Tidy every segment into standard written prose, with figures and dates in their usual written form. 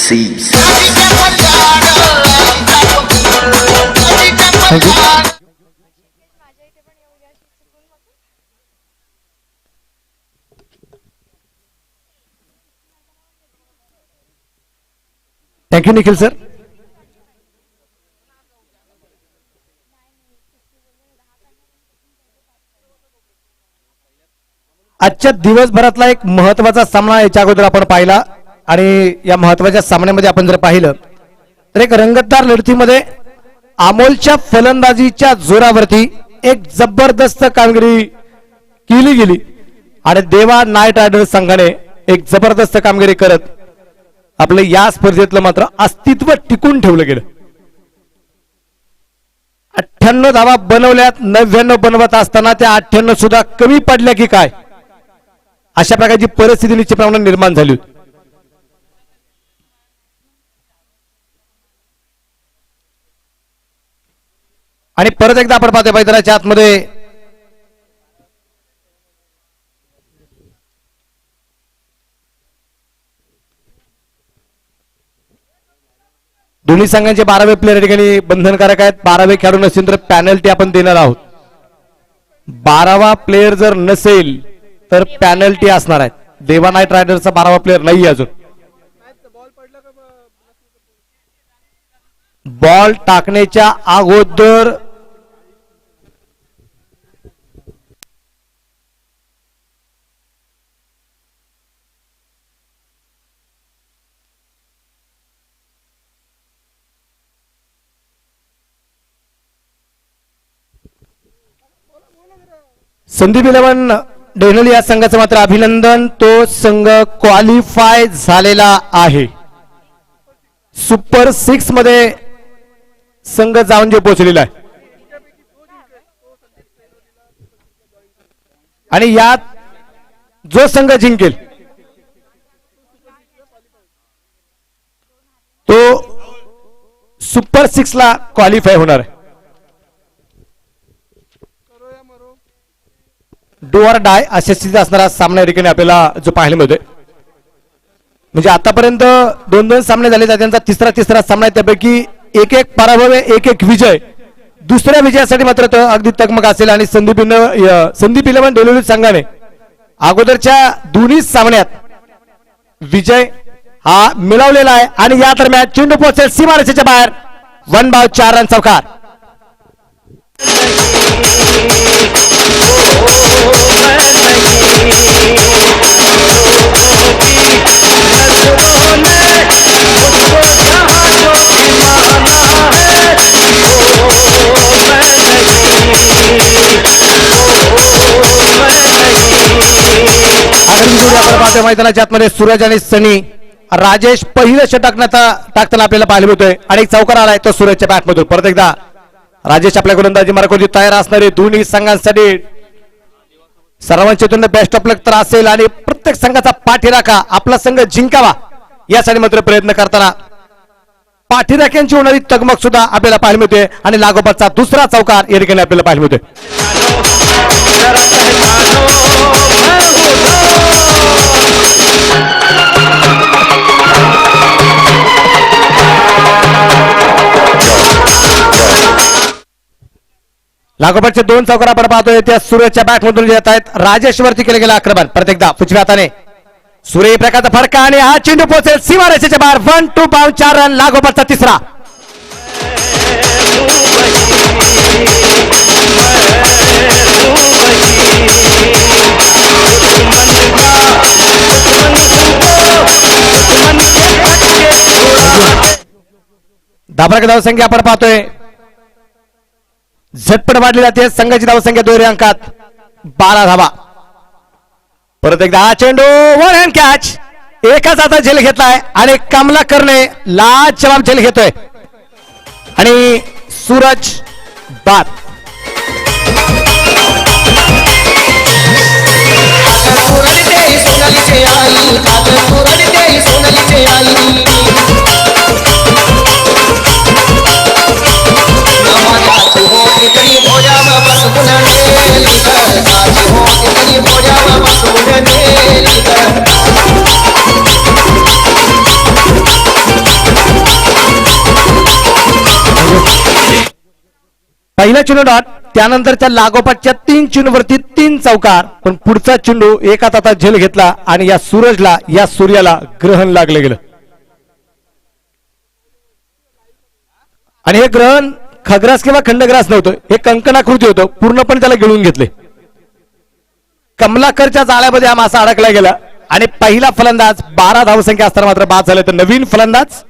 seeds. Thank you Nikhil sir. आजच्या दिवसभरातला एक महत्वाचा सामना याच्या अगोदर आपण पाहिला आणि या महत्वाच्या सामन्यामध्ये आपण जर पाहिलं तर एक रंगतदार लढतीमध्ये अमोलच्या फलंदाजीच्या जोरावरती एक जबरदस्त कामगिरी केली गेली आणि देवा नाईट रायडर्स संघाने एक जबरदस्त कामगिरी करत आपलं या स्पर्धेतलं मात्र अस्तित्व टिकून ठेवलं गेलं. 98 धावा बनवल्यात, 99 बनवत असताना त्या 98 सुद्धा कमी पडल्या की काय अशा प्रकारची परिस्थिती निश्चितपणे निर्माण झाली होती. आणि परत एकदा आपण पाहतोय मैदानाच्या आतमध्ये दोन्ही संघांचे 12वे प्लेयर या ठिकाणी बंधनकारक आहेत. 12वे खेळाडू नसेल तर पॅनल्टी आपण देणार आहोत. 12वा प्लेयर जर नसेल तर पॅनल्टी असणार आहे. देवा नाईट रायडरचा 12वा प्लेयर नाही अजून. बॉल टाकण्याच्या अगोदर संदीप 11 डेनली या संघाचं मात्र अभिनंदन. तो संघ क्वालिफाय झालेला आहे. सुपर 6 मध्ये संघ जाऊन जे पोहोचलेला आहे आणि यात जो संघ जिंकेल तो सुपर 6 ला क्वालिफाय होणार आहे. डू ऑर डाय अशा स्थितीत असणारा सामना या ठिकाणी आपल्याला जो पाहायला मिळतोय. म्हणजे आतापर्यंत 2-2 सामने झाले, त्यांचा तिसरा सामना आहे. त्यापैकी एक पराभव आहे, एक विजय. दुसऱ्या विजयासाठी मात्र तो अगदी तगमग असेल आणि संदीप 11 डेलोली संघाने अगोदरच्या दोन्ही सामन्यात विजय हा मिळवलेला आहे. आणि या दरम्यान चेंडू पोहोचेल सीमारेषेच्या बाहेर. 1/4 रन चौकार. मैदानाच्या आतमध्ये सूरज आणि सनी. राजेश पहिलं षटक टाकताना आपल्याला पाहायला मिळतोय आणि एक चौकार आलाय तो सूरजच्या बॅटमधून. परत एकदा राजेश आपल्या गोलंदाजी मार्गावरती तयार असणारे दोन्ही संघांसाठी सर्वांच्या बेस्ट ऑफ लक तर असेल आणि प्रत्येक संघाचा पाठीराखा आपला संघ जिंकावा यासाठी मात्र प्रयत्न करताना पाठीराख्यांची होणारी तगमग सुद्धा आपल्याला पाहायला मिळते आणि लागोपाठचा दुसरा चौकार या ठिकाणी आपल्याला पाहायला मिळते. लागोपाठचे 2 चौकार आपण पाहतोय त्या सूर्यच्या बॅटमधून येत आहेत. राजेश वरती केले गेलं आक्रमण. परत एकदा उजव्या हाताने सूर्य प्रकारचा फडका आणि हा चेंडू पोहोचेल सीमारेषेच्या बाहेर. 1/4 रन. लागोपाठचा तिसरा. दाबराक धावसंख्या आपण पाहतोय झटपट वाढली जाते. संघाची धावसंख्या 2 अंकात 12 धावा. परत एकदा हा चेंडू वन हँड कॅच. एकाच हातात झेल घेतलाय आणि कमला करणे लाजवाब झेल घेतोय आणि सूरज बाद. पहिला चेंडू डॉट, त्यानंतरच्या लागोपाठच्या 3 चेंडूवरती 3 चौकार, पण पुढचा चेंडू एका हातात झेल घेतला आणि या सूरजला, या सूर्याला ग्रहण लागलं गेलं. आणि हे ग्रहण खग्रास किंवा खंडग्रास नव्हतं, हे कंकणाकृती होतं, पूर्णपणे त्याला गिळून घेतले. कमलाकरच्या जाळ्यामध्ये हा मासा अडकला गेला आणि पहिला फलंदाज 12 धावसंख्या असताना मात्र बाद झाले. तर नवीन फलंदाज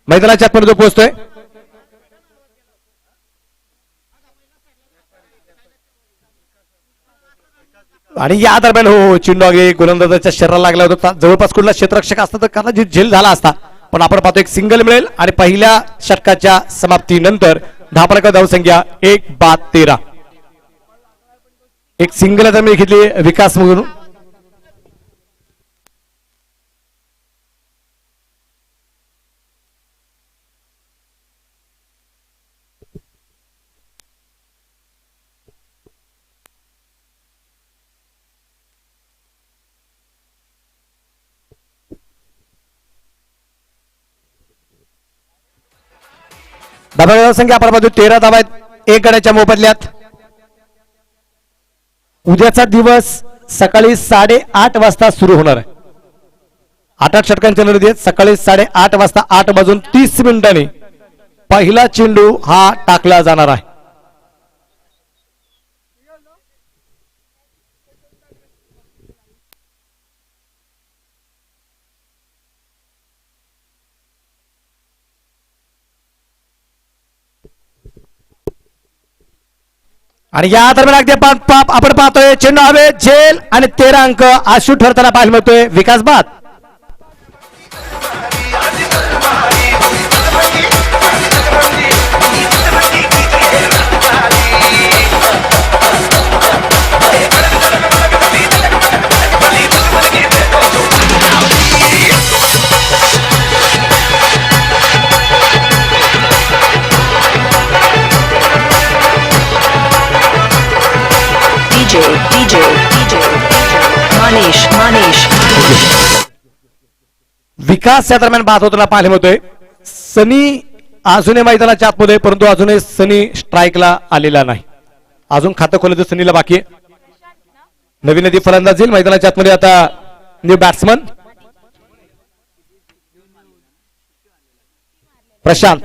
मैदानाच्या आतमध्ये पोहोचतोय. आणि या दरम्यान हो चेंडू अगे गोलंदाजाच्या शरीराला लागला होता. जवळपास कुठला क्षेत्ररक्षक असता तर कदाचित झेल झाला असता, पण आपण पाहतो एक सिंगल मिळेल आणि पहिल्या षटकाच्या समाप्तीनंतर धावफलक धावसंख्या 1-13. एक सिंगल आता मी घेतली विकास म्हणून. धावा संख्या आपण पाहतो 13 धावा आहेत 1 गड्याच्या मोबदल्यात. उद्याचा दिवस सकाळी 8:30 वाजता सुरू होणार आहे. 8 षटकांच्या लढतीत सकाळी 8:30 वाजता 8:30 पहिला चेंडू हा टाकला जाणार आहे. आणि या दरम्यान अगदी आपण पाहतोय चेंडू हवे झेल आणि 13 अंक आशू ठरताना पाहायला मिळतोय विकास बाद. विकास या दरम्यान बाद होताना पाहायला मिळतोय. सनी अजूनही मैदानाच्या आतमध्ये, परंतु अजूनही सनी स्ट्राईकला आलेला नाही. अजून खातं खोलायचं सनीला बाकी आहे. नवीन नदी फलंदाज येईल मैदानाच्या आतमध्ये. आता न्यू बॅट्समन प्रशांत.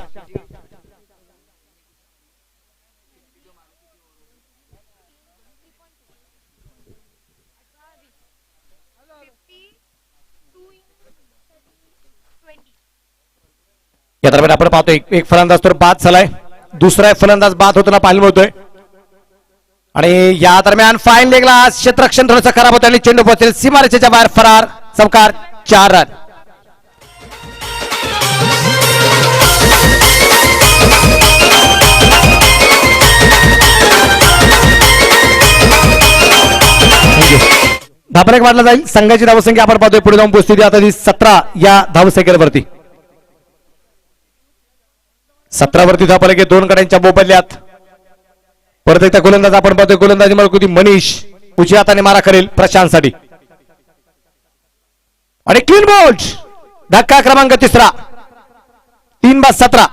या दरम्यान आपण पाहतो एक फलंदाज तर बाद झालाय, दुसरा फलंदाज बाद होताना पाहायला मिळतोय. आणि या दरम्यान फाईन लेगला क्षेत्ररक्षण थोडंसं खराब होतं आणि चेंडू पोहोचेल सीमारेषेच्या बाहेर. फरार, चौकार, 4 रन. धापरेक वाढला जाईल. संघाची धावसंख्या आपण पाहतोय पुढे जाऊन पोहोचते आता 17 या धावसंख्येवरती. 17 वरती धापरेक 2 गड्यांच्या मोबदल्यात. परत एकदा गोलंदाज आपण पाहतोय. गोलंदाजी मळकुती मनीष उजव्या हाताने मारा करेल प्रशांतसाठी. आणि क्लीन बोल्ड धक्का क्रमांक 3. 3/17.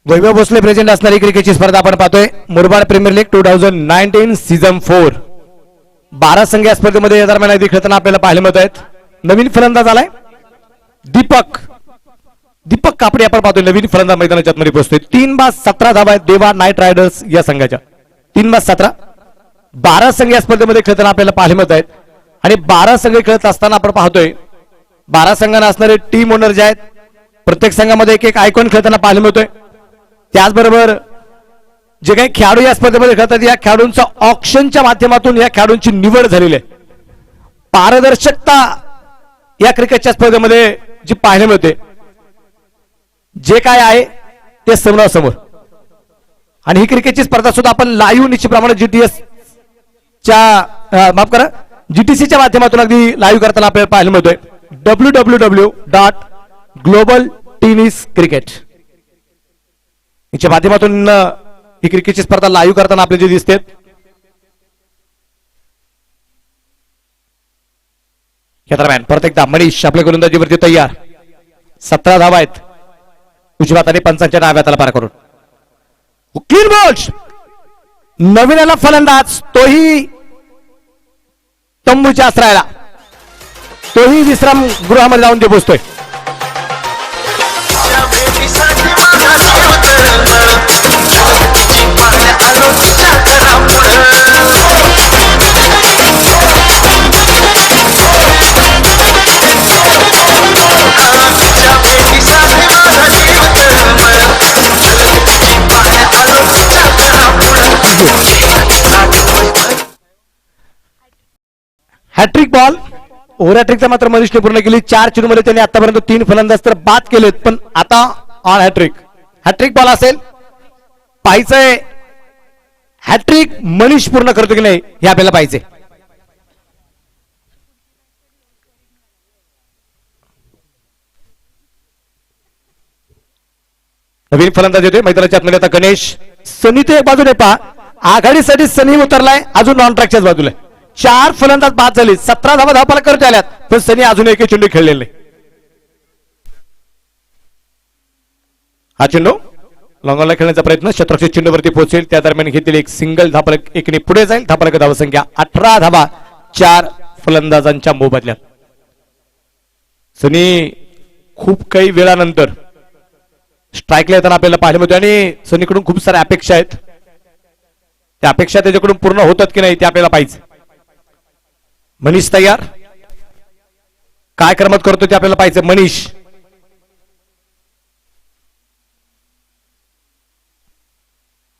वैभव भोसले प्रेझेंट असणारी क्रिकेटची स्पर्धा आपण पाहतोय. Murbad premier league 2019 season 4. 12 संघ या स्पर्धेमध्ये या दरम्यान आधी खेळताना आपल्याला पाहायला मिळत आहेत. नवीन फलंदाज आलाय दीपक कापडे. आपण पाहतोय नवीन फलंदाज मैदानाच्या आतमध्ये पोहोचतोय. 3/17 धावा आहेत देवा नाईट रायडर्स या संघाच्या. 3/17. 12 संघ या स्पर्धेमध्ये खेळताना आपल्याला पाहायला मिळत आहेत. आणि 12 संघ खेळत असताना आपण पाहतोय 12 संघांना असणारे टीम ओनर जे आहेत, प्रत्येक संघामध्ये एक आयकॉन खेळताना पाहायला मिळतोय. त्याचबरोबर जे काही खेळाडू या स्पर्धेमध्ये खेळतात या खेळाडूंचा ऑक्शनच्या माध्यमातून या खेळाडूंची निवड झालेली आहे. पारदर्शकता या क्रिकेटच्या स्पर्धेमध्ये जी पाहायला मिळते, जे काय आहे ते समोरासमोर. आणि ही क्रिकेटची स्पर्धा सुद्धा आपण लाईव्ह निश्चितप्रमाणे GTS च्या माफ करा जीटीसीच्या माध्यमातून अगदी लाईव्ह करताना आपल्याला पाहायला मिळतोय www.globaltenniscricket याच्या माध्यमातून ही क्रिकेटची स्पर्धा लाईव्ह करताना आपल्याला जे दिसते या दरम्यान परत एकदा मनीष आपल्या गोलंदाजीवरती तयार 17 धावा आहेत उजव्या हाताने पंचांच्या डाव्या हाताला पार करून क्लीन बॉल्स नवीन आला फलंदाज तोही तंबूच्या आश्रयाला तोही विश्राम गृहामध्ये जाऊन ते पोहोचतोय हॅट्रिक बॉल ओव्हर हॅट्रिकचा मात्र मनीषने पूर्ण केली 4 चेंडूमध्ये त्यांनी आतापर्यंत 3 फलंदाज तर बाद केलेत पण आता ऑन हॅट्रिक हॅट्रिक बॉल असेल पाहायचंय हॅट्रिक मनीष पूर्ण करतो की नाही हे आपल्याला पाहिजे नवीन फलंदाज येतोय मैदानाच्या आतमध्ये आता गणेश सनी ते एक बाजूने पहा आघाडीसाठी सनी उतरलाय अजून नॉन ट्रॅकच्याच बाजूला 4 फलंदाज बाद झाले 17 धावा धावपाला करत आल्यात पण सनी अजून एक चेंडू खेळलेले हा चेंडू लॉंगॉनला खेळण्याचा प्रयत्न शतरक्षक चेंडूवरती पोहोचेल त्या दरम्यान घेतलेली एक सिंगल धावफलक एकीने पुढे जाईल धावफलक धावसंख्या 18 धावा 4 फलंदाजांच्या मोबदल्यात सनी खूप काही वेळानंतर स्ट्राईकला येताना आपल्याला पाहायला मिळतो आणि सनीकडून खूप साऱ्या अपेक्षा आहेत त्या अपेक्षा त्याच्याकडून पूर्ण होतात की नाही ते आपल्याला पाहिजे मनीष तयार काय क्रमात करतो ते आपल्याला पाहिजे मनीष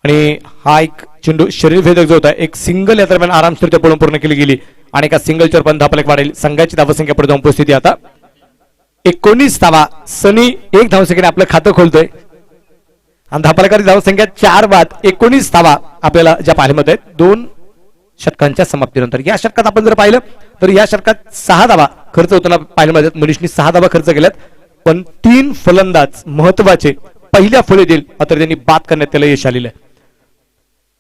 आणि हा एक चेंडू शरीर भेदक जो होता एक सिंगल या दरम्यान आरामशीर पळून पूर्ण केली गेली आणि एका सिंगलच्या पण धावफलक वाढेल संघाची धावसंख्या पुढे जाऊन पोहोचते आता 19 धावा सनी 1 धावसंख्येने आपलं खातं खोलतोय आणि धावफलकाची धावसंख्या 4 बाद 19 धावा आपल्याला ज्या पाहायला मिळत आहेत 2 षटकांच्या समाप्तीनंतर या षटकात आपण जर पाहिलं तर या षटकात 6 धावा खर्च होताना पाहायला मिळतात मनीषनी 6 धावा खर्च केल्यात पण 3 फलंदाज महत्वाचे पहिल्या फळीतील मात्र त्यांनी बाद करण्यात त्याला यश आलेलं आहे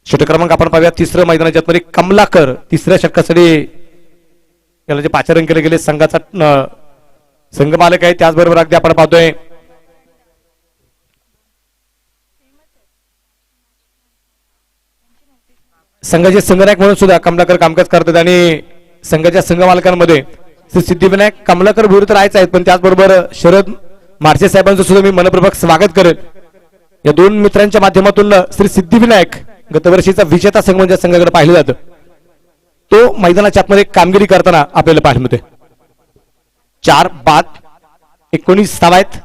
षटक क्रमांक आपण पाहूया तिसरं मैदानाच्या आतमध्ये कमलाकर तिसऱ्या षटकासाठी याला जे पाचारण केले गेले संघाचा संघ मालक आहे त्याचबरोबर अगदी आपण पाहतोय संघाचे संघनायक म्हणून सुद्धा कमलाकर कामकाज करतात आणि संघाच्या संघ मालकांमध्ये श्री सिद्धिविनायक कमलाकर भोर तर आहेच आहेत पण त्याचबरोबर शरद मार्चे साहेबांचं सुद्धा मी मनपूर्वक स्वागत करेन या 2 मित्रांच्या माध्यमातून श्री सिद्धिविनायक गतवर्षीचा विजेता संघ म्हणजे संघाकडे पाहिलं जातं तो मैदानाच्या आतमध्ये कामगिरी करताना आपल्याला पाहायला मिळते 4 बाद 19 धावा आहेत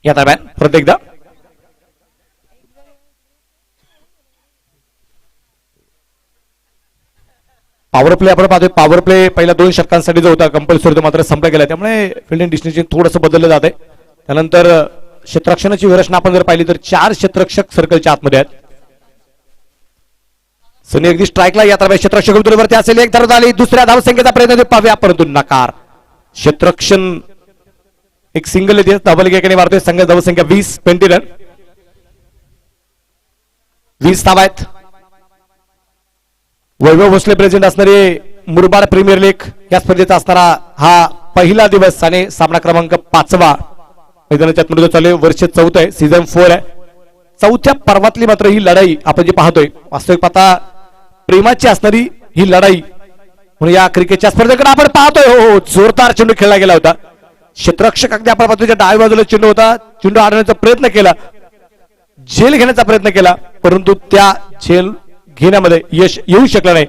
या दरम्यान परत एकदा पॉवर प्ले आपण पाहतोय पॉवर प्ले पहिल्या 2 षटकांसाठी जो होता कंपल्सरी तो मात्र संपला गेला त्यामुळे फिल्डिंग डिस्टिंक्शन थोडंसं बदललं जात आहे त्यानंतर क्षेत्ररक्षणाची व्यवस्था आपण जर पाहिली तर 4 क्षेत्ररक्षक सर्कलच्या आतमध्ये आहेत सनी अगदी स्ट्राईकला या दरम्यान क्षेत्ररक्षक उतरवरती असेल एक धाव झाली दुसऱ्या धावसंख्येचा प्रयत्न पाहूया परंतु नकार क्षेत्ररक्षण एक सिंगल येते डबल एकाने मारतोय संघ धावसंख्या 20 20 रन 20 धावा आहेत वैभव भोसले प्रेझेंट असणारे मुरबाड प्रीमियर लीग या स्पर्धेचा असणारा हा पहिला दिवस आणि सामना क्रमांक 5वा मैदानाच्या आतमध्ये चालू वर्ष 4th आहे सीझन 4 आहे 4थ्या पर्वातली मात्र ही लढाई आपण जी पाहतोय वास्तविक पाहता प्रेमाची असणारी ही लढाई म्हणून या क्रिकेटच्या स्पर्धेकडे आपण पाहतोय हो जोरदार चेंडू खेळला गेला होता क्षेत्ररक्षक अगदी आपण पाहतोय डाव्या बाजूला चेंडू होता चेंडू अडवण्याचा प्रयत्न केला झेल घेण्याचा प्रयत्न केला परंतु त्या झेल घेण्यामध्ये यश येऊ शकलं नाही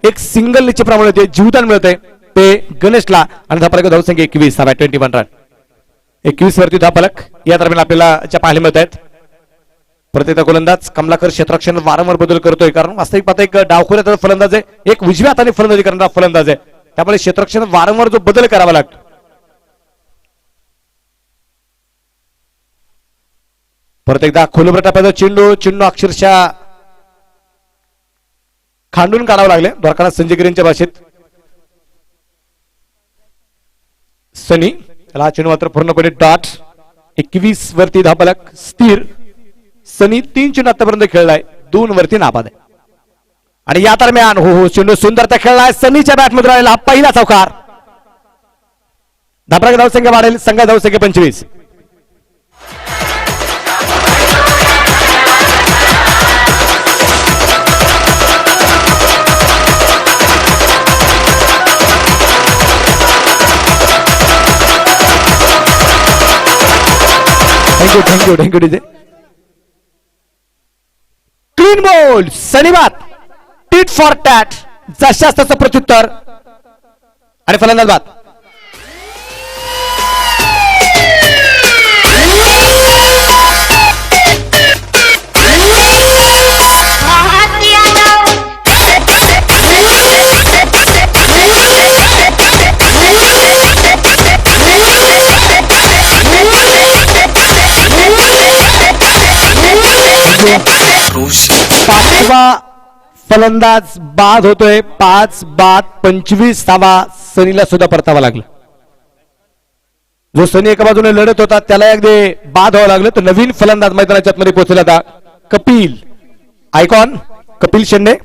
एक सिंगल निश्चित प्रमाणे जीवदान मिळतंय ते गणेशला आणि धावफलक धावसंख्या 21 21 रन 21 वरती धावफलक या दरम्यान आपल्याला पाहायला मिळत आहेत प्रत्येक गोलंदाज कमलाकर क्षेत्ररक्षण वारंवार बदल करतोय कारण वास्तविक पाहता एक डावखोऱ्याचा फलंदाज आहे एक उजव्या हाताने फलंदाजी करणारा फलंदाज आहे त्यामुळे क्षेत्ररक्षण वारंवार जो बदल करावा लागतो परत एकदा खोलवर टाकायचा चेंडू चेंडू अक्षरशः खांडून काढावं लागले द्वारकानाथ संजय गिरींच्या भाषेत. सनी त्याला चेंडू मात्र पूर्णपणे डॉट. 21 वरती धावफलक स्थिर. सनी 3 चेंडू आतापर्यंत खेळलाय 2 वरती नाबाद आहे. आणि या दरम्यान हो चेंडू सुंदरता खेळलाय सनीच्या बॅटमध्ये राहिला पहिला चौकार. धापराक धावसंख्या वाढेल संघ धावसंख्या 25. Thank you DJ. क्लीन बॉल सनीबाद टीट फॉर टॅट जशाच त्याचं प्रत्युत्तर आणि फलंदाज बाद. पाचवा फलंदाज बाद होतोय. 5 बाद 25 धावा सनीला सुद्धा परतावा लागला. जो सनी एका बाजूने लढत होता त्याला अगदी बाद व्हावं लागलं तर नवीन फलंदाज मैदानाच्या आतमध्ये पोहोचला होता कपिल आयकॉन कपिल शेंडे.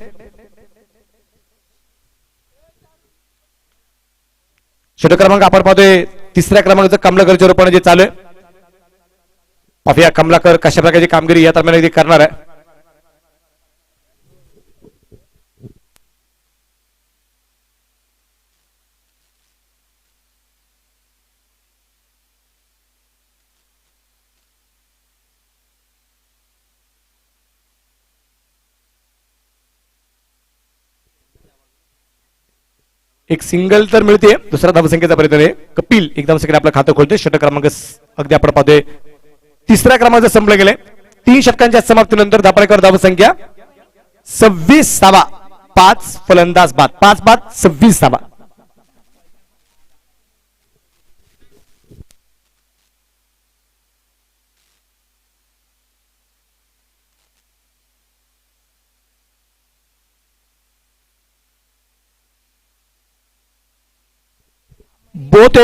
षटक क्रमांक आपण पाहतोय 3ऱ्या क्रमांकाचं कमलाकरच्या रूपाने जे चालू आहे. पाहूया कमलाकर कशा प्रकारची कामगिरी या दरम्यान करणार आहे. एक सिंगल तर मिळते. दुसरा धावसंख्येचा प्रयत्न आहे. कपिल एक धावसंख्येने आपलं खातं खोलतोय. षटक क्रमांक अगदी आपण पाहतोय 3ऱ्या क्रमांकाचं संपलं गेले. 3 षटकांच्या समाप्तीनंतर धापरेकर धावसंख्या 26 धावा. 5 फलंदाज बाद 5 बाद 26 धावा. बोथ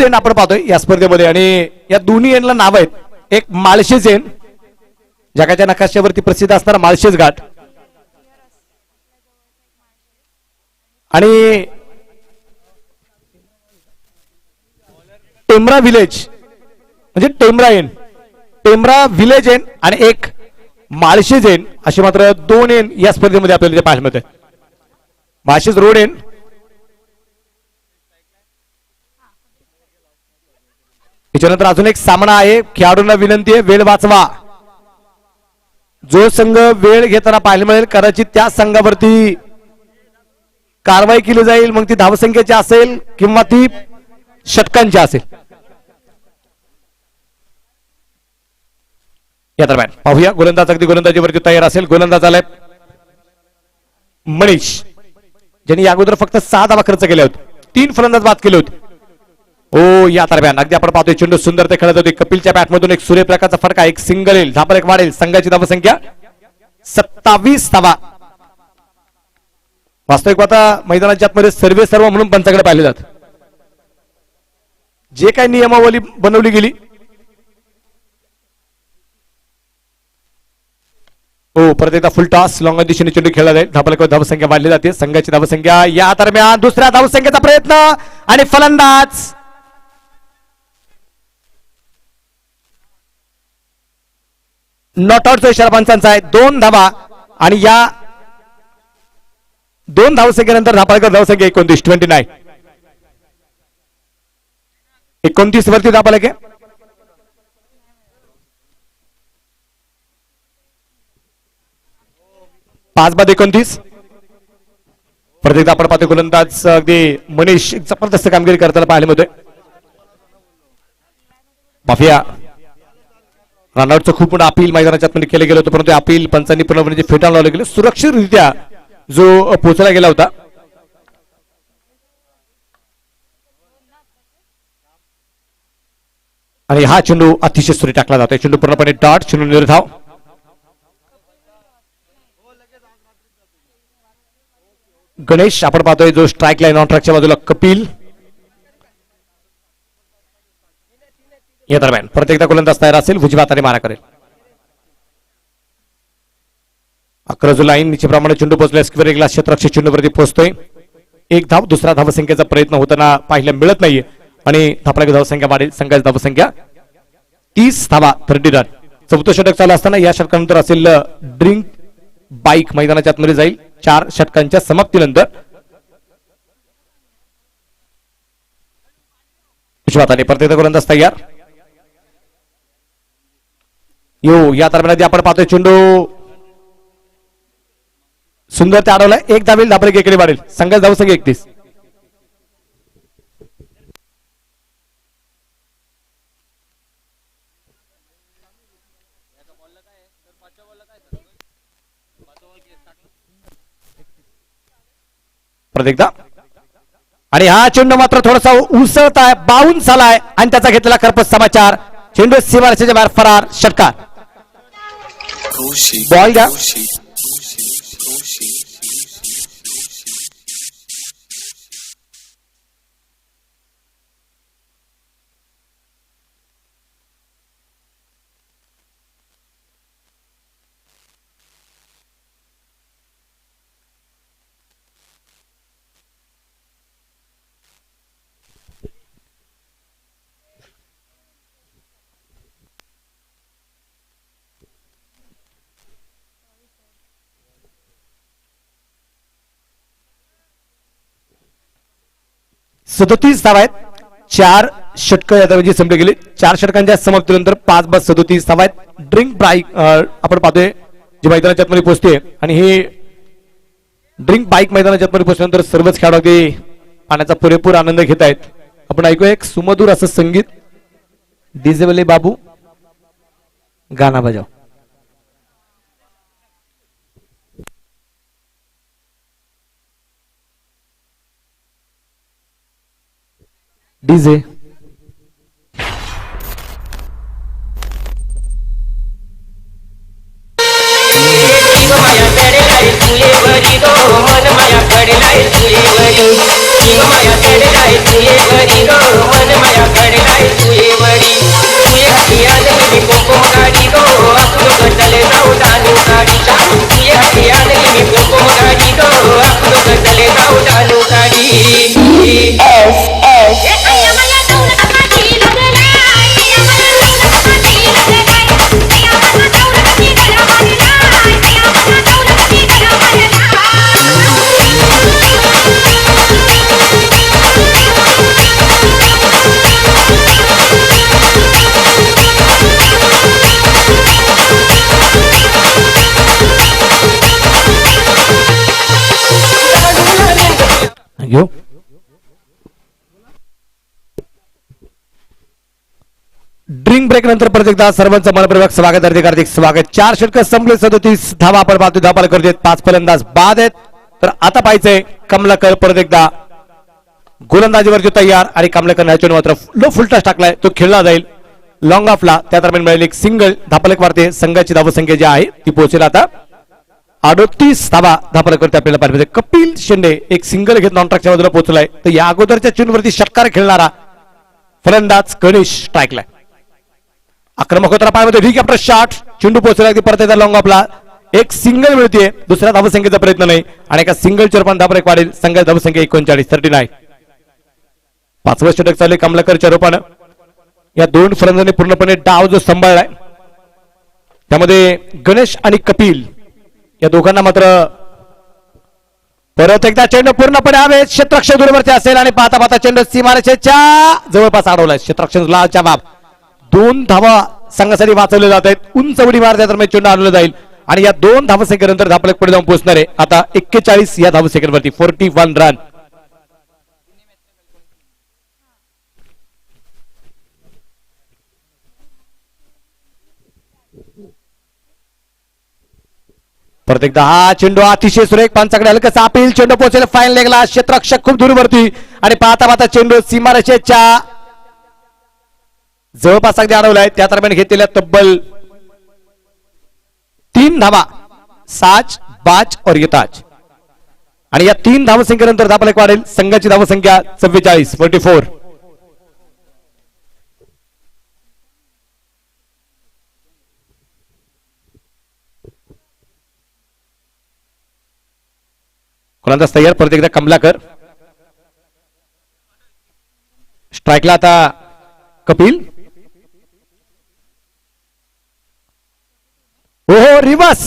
एंड आपण पाहतोय या स्पर्धेमध्ये आणि या दोन्ही एंडला नाव आहेत. एक माळशेज एंड जगाच्या नकाशावरती प्रसिद्ध असणारा माळशेज घाट आणि टेमरा विलेज म्हणजे टेमरा एंड टेमरा विलेज एंड आणि एक माळशेज एंड असे मात्र 2 एंड या स्पर्धेमध्ये आपल्याला पाहायला मिळते. माळशेज रोड एंड त्याच्यानंतर अजून एक सामना आहे. खेळाडूंना विनंती आहे वेळ वाचवा. जो संघ वेळ घेताना पाहायला मिळेल कदाचित त्या संघावरती कारवाई केली जाईल. मग ती धावसंख्येची असेल किंवा ती षटकांची असेल. या दरम्यान पाहूया गोलंदाज अगदी गोलंदाजीवरती तयार असेल. गोलंदाज आलाय मनीष ज्यांनी या अगोदर फक्त 6 धावा खर्च केले होते. 3 फलंदाज बाद केले होते. ओ या दरम्यान अगदी आपण पाहतोय चेंडू सुंदर ते खेळत होते. कपिलच्या बॅटमधून एक सूर्यप्रकाशचा फटका. एक सिंगल येईल. धापल एक वाढेल. संघाची धावसंख्या 27 धावा. वास्तविक आता मैदानाच्या आतमध्ये सर्व म्हणून पंचाकडे पाहिले जात. जे काही नियमावली बनवली गेली हो परत एकदा फुल टॉस लॉंग दिशेने चेंडू खेळला जाईल. धावसंख्या वाढली जाते. संघाची धावसंख्या या दरम्यान दुसऱ्या धावसंख्येचा प्रयत्न आणि फलंदाज नॉट आउटचा इशारा पंचांचा आहे. 2 धावा आणि या 2 धावसंख्येनंतर धापाळकर धावसंख्या 29 29 वरती धापाळक आहे. 5 बाद 29. परत एकदा आपण पाहतो गोलंदाज अगदी मनीष जबरदस्त कामगिरी करताना पाहायला मिळतोय. माफिया रनआउटचं खूप मोठं अपील मैदानाच्या आतमध्ये केलं गेलं होतं परंतु अपील पंचांनी पूर्णपणे फेटाळून लावलं गेलं. सुरक्षितरित्या जो पोहोचला गेला होता आणि हा चेंडू अतिशय सुरी टाकला जातोय. चेंडू पूर्णपणे डॉट. चेंडू निर्धाव. गणेश आपण पाहतोय जो स्ट्राईक लाईन ऑन ट्रॅकच्या बाजूला कपिल. या दरम्यान परत एकदा गोलंदाज तयार असेल. उजव्या हाताने मारा करेल. 11 जो लाईन निश्चितप्रमाणे चेंडू पोहोचला. स्क्वेअर एक ग्लास क्षेत्ररक्षक चेंडूवरती पोहोचतोय. एक धाव. दुसरा धावसंख्येचा प्रयत्न होताना पाहायला मिळत नाहीये आणि धापला धावसंख्या वाढेल. संघाची धावसंख्या 30 धावा 30 रन. चौथं षटक चालू असताना या षटकानंतर असेल ड्रिंक बाईक मैदानाच्या आतमध्ये जाईल 4 षटकांच्या समाप्तीनंतर. विश्वाताने परत एकदा गोलंदाज तयार. या दरम्यान आपण पाहतोय चेंडू सुंदर ते अडवलाय. एक धावेल. धापले एकडे वाढेल. संघाची धावसंख्या 31. परत एकदा. आणि हा चेंडू मात्र थोडासा उसळत आहे. बाउन्स झालाय आणि त्याचा घेतलेला खरपच समाचार. चेंडू सीमारेषेच्या बाहेर फरार. षटकार. बॉल घ्या. सदोतीस धावा आहेत. 4 षटक या धावेची संपली गेली. 4 षटकांच्या समाप्तीनंतर 5/37 धावा आहेत. ड्रिंक बाईक आपण पाहतोय जी मैदानाच्या आतमध्ये पोहोचते आणि हे ड्रिंक बाईक मैदानाच्या आतमध्ये पोहोचल्यानंतर सर्वच खेळाडू अगदी पाण्याचा पुरेपूर आनंद घेत आहेत. आपण ऐकूया एक सुमधुर असं संगीत. डीजेवाले बाबू गाना बजाव. डीजे. ड्रिंक ब्रेक नंतर परत एकदा सर्वांचं मनपूर्वक स्वागत. हार्दिक स्वागत. 4 षटक संपले. 37 धावा आपण पाहतो. धापाला करत 5 फलंदाज बाद आहेत. तर आता पाहायचंय कमलाकर परत एकदा गोलंदाजीवरती तयार. आणि कमलाकर ह्याच्यावर मात्र लो फुल टच टाकलाय. तो खेळला जाईल लॉंग ऑफला. त्या दरम्यान मिळाली एक सिंगल. धापलक वाढते. संघाची धावसंख्या जी आहे ती पोहोचेल आता 38 धावा. धापलक करते आपल्याला पाहिजे. कपिल शेंडे एक सिंगल घेत नॉन ट्रॅकच्या बाजूला पोहोचलाय. तर या अगोदरच्या चेंडूवरती षटकार खेळणारा फलंदाज गणेश स्ट्राईकला. आक्रमक होताना पायामध्ये ठीक आफ्टर शॉट. चेंडू पोहोचला परत एकदा लॉंग ऑफला. एक सिंगल मिळते. दुसऱ्या धावसंख्येचा प्रयत्न नाही आणि एका सिंगल चेरपण धापलक वाढेल. संघाची धावसंख्या 39 39. 5वं षटक चालू कमलाकरच्या रूपानं. या 2 फलंदाजांनी पूर्णपणे डाव जो सांभाळलाय त्यामध्ये गणेश आणि कपिल या दोघांना मात्र परत एकदा चेंडू पूर्णपणे हवे. क्षेत्ररक्षक दूरवरती असेल आणि पाहता पाहता चेंडू सीमारेषेच्या जवळपास अडवलाय. क्षेत्ररक्षक लालच्या बाब. 2 धावा संघासाठी वाचवले जात आहेत. उंच उडी मार त्या दरम्यान चेंडू आणला जाईल आणि या 2 धावसंख्येनंतर धापलक पुढे जाऊन पोहोचणार आहे आता 41 या धावसंख्येवरती. 41 रन. परत एकदा हा चेंडू अतिशय सुरेख. पंचाकडे हलकं अपील. चेंडू पोहोचेल फाईन लेगला. क्षेत्ररक्षक खूप दूरवरती आणि पाहता पाहता चेंडू सीमारेषेच्या जवळपास अगदी अडवलाय. त्या दरम्यान घेतलेल्या तब्बल 3 धावा साज, बाज और यताज. आणि या 3 धावसंख्येनंतर धावफलक वाढेल. संघाची धावसंख्या 44 44. गोलंदाज तयार. परत एकदा कमलाकर. स्ट्राईकला आता कपिल. ओहो रिवर्स.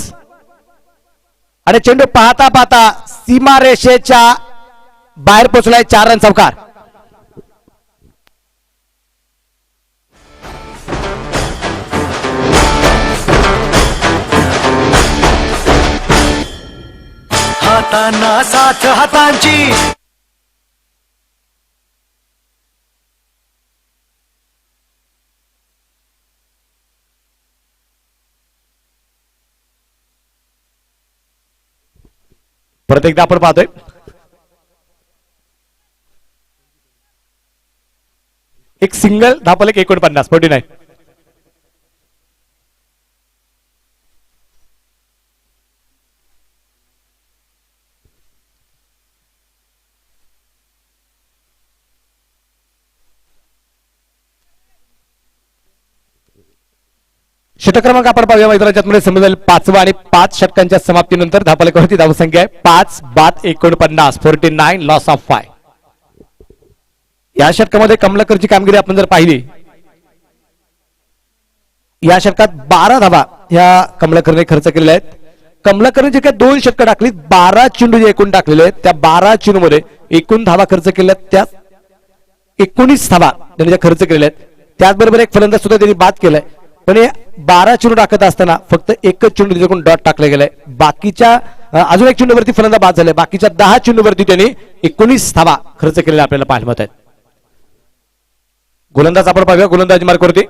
आणि चेंडू पाहता पाहता सीमारेषेच्या बाहेर पोहोचलाय. 4 रन चौकार. हातांना साथ हातांची. परत एकदा आपण पाहतोय एक सिंगल धावफलक 49 49. षटक क्रमांक आपण पाहूया मैदानाच्या मध्ये समजले 5वा आणि 5 षटकांच्या समाप्तीनंतर धावफलकावरती धावसंख्या आहे 5 बाद 49 49 लॉस ऑफ 5. या षटकामध्ये कमलाकरची कामगिरी आपण जर पाहिली या षटकात 12 धावा या कमलाकरने खर्च केलेल्या आहेत. कमलाकरने जे काही 2 षटकं टाकली 12 चेंडू जे एकूण टाकलेले आहेत त्या 12 चेंडूमध्ये एकूण धावा खर्च केल्या त्या 19 धावा त्यांनी ज्या खर्च केलेल्या आहेत. त्याचबरोबर एक फलंदाज सुद्धा त्यांनी बाद केलाय. पण 12 चेंडू टाकत असताना फक्त एकच चेंडू त्याच्याकडून डॉट टाकले गेलाय. बाकीच्या अजून एक चेंडूवरती फलंदाज बाद झाले. बाकीच्या 10 चेंडूवरती त्यांनी 19 धावा खर्च केलेल्या आपल्याला पाहायला मिळत आहेत. गोलंदाज आपण पाहूया गोलंदाजी मार्कवरती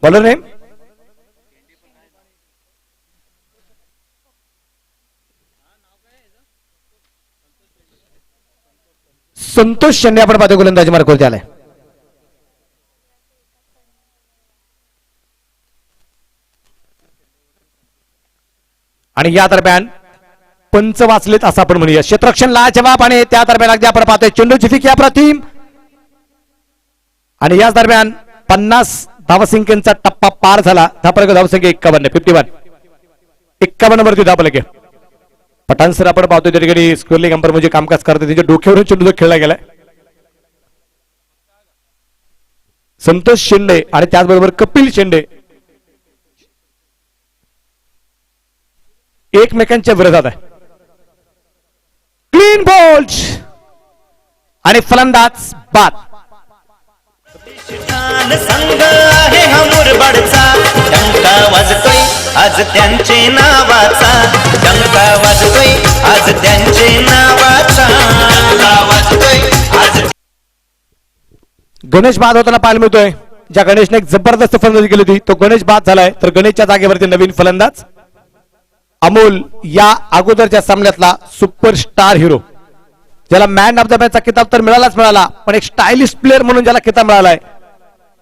बॉलर नेम संतोष शेंडे आपण पाहतो गोलंदाजी मार्कवरती आलाय. आणि या दरम्यान पंच वाचलेत असं आपण म्हणूया. क्षेत्ररक्षण लाजवाब आणि त्या दरम्यान अगदी आपण पाहतोय चेंडूची फेक अप्रतिम. आणि याच दरम्यान 50 धावसंख्येचा टप्पा पार झाला. धावसंख्या 51 51 51 वरती धावफलक आहे. पठाण सर आपण पाहतोय त्या ठिकाणी स्क्वेअरलिंग अंपर म्हणजे कामकाज करतात. त्यांच्या डोक्यावरून चेंडू खेळला गेलाय. संतोष शेंडे आणि त्याचबरोबर कपिल शेंडे एकमेकांच्या विरोधात आहे. क्लीन बोल्ड आणि फलंदाज बाद. संघ आहे हा मुरबाडचा डंका वाजतोय आज त्यांचे नावाचा. डंका वाजतोय आज त्यांचे नावाचा. डंका वाजतोय आज. गणेश बाद होताना पाहायला मिळतोय. ज्या गणेशने एक जबरदस्त फलंदाजी केली होती तो गणेश बाद झालाय. तर गणेशच्या जागेवरती नवीन फलंदाज अमोल या अगोदरच्या सामन्यातला सुपरस्टार हिरो ज्याला मॅन ऑफ द मॅचचा किताब तर मिळालाच मिळाला पण एक स्टायलिश प्लेअर म्हणून ज्याला किताब मिळालाय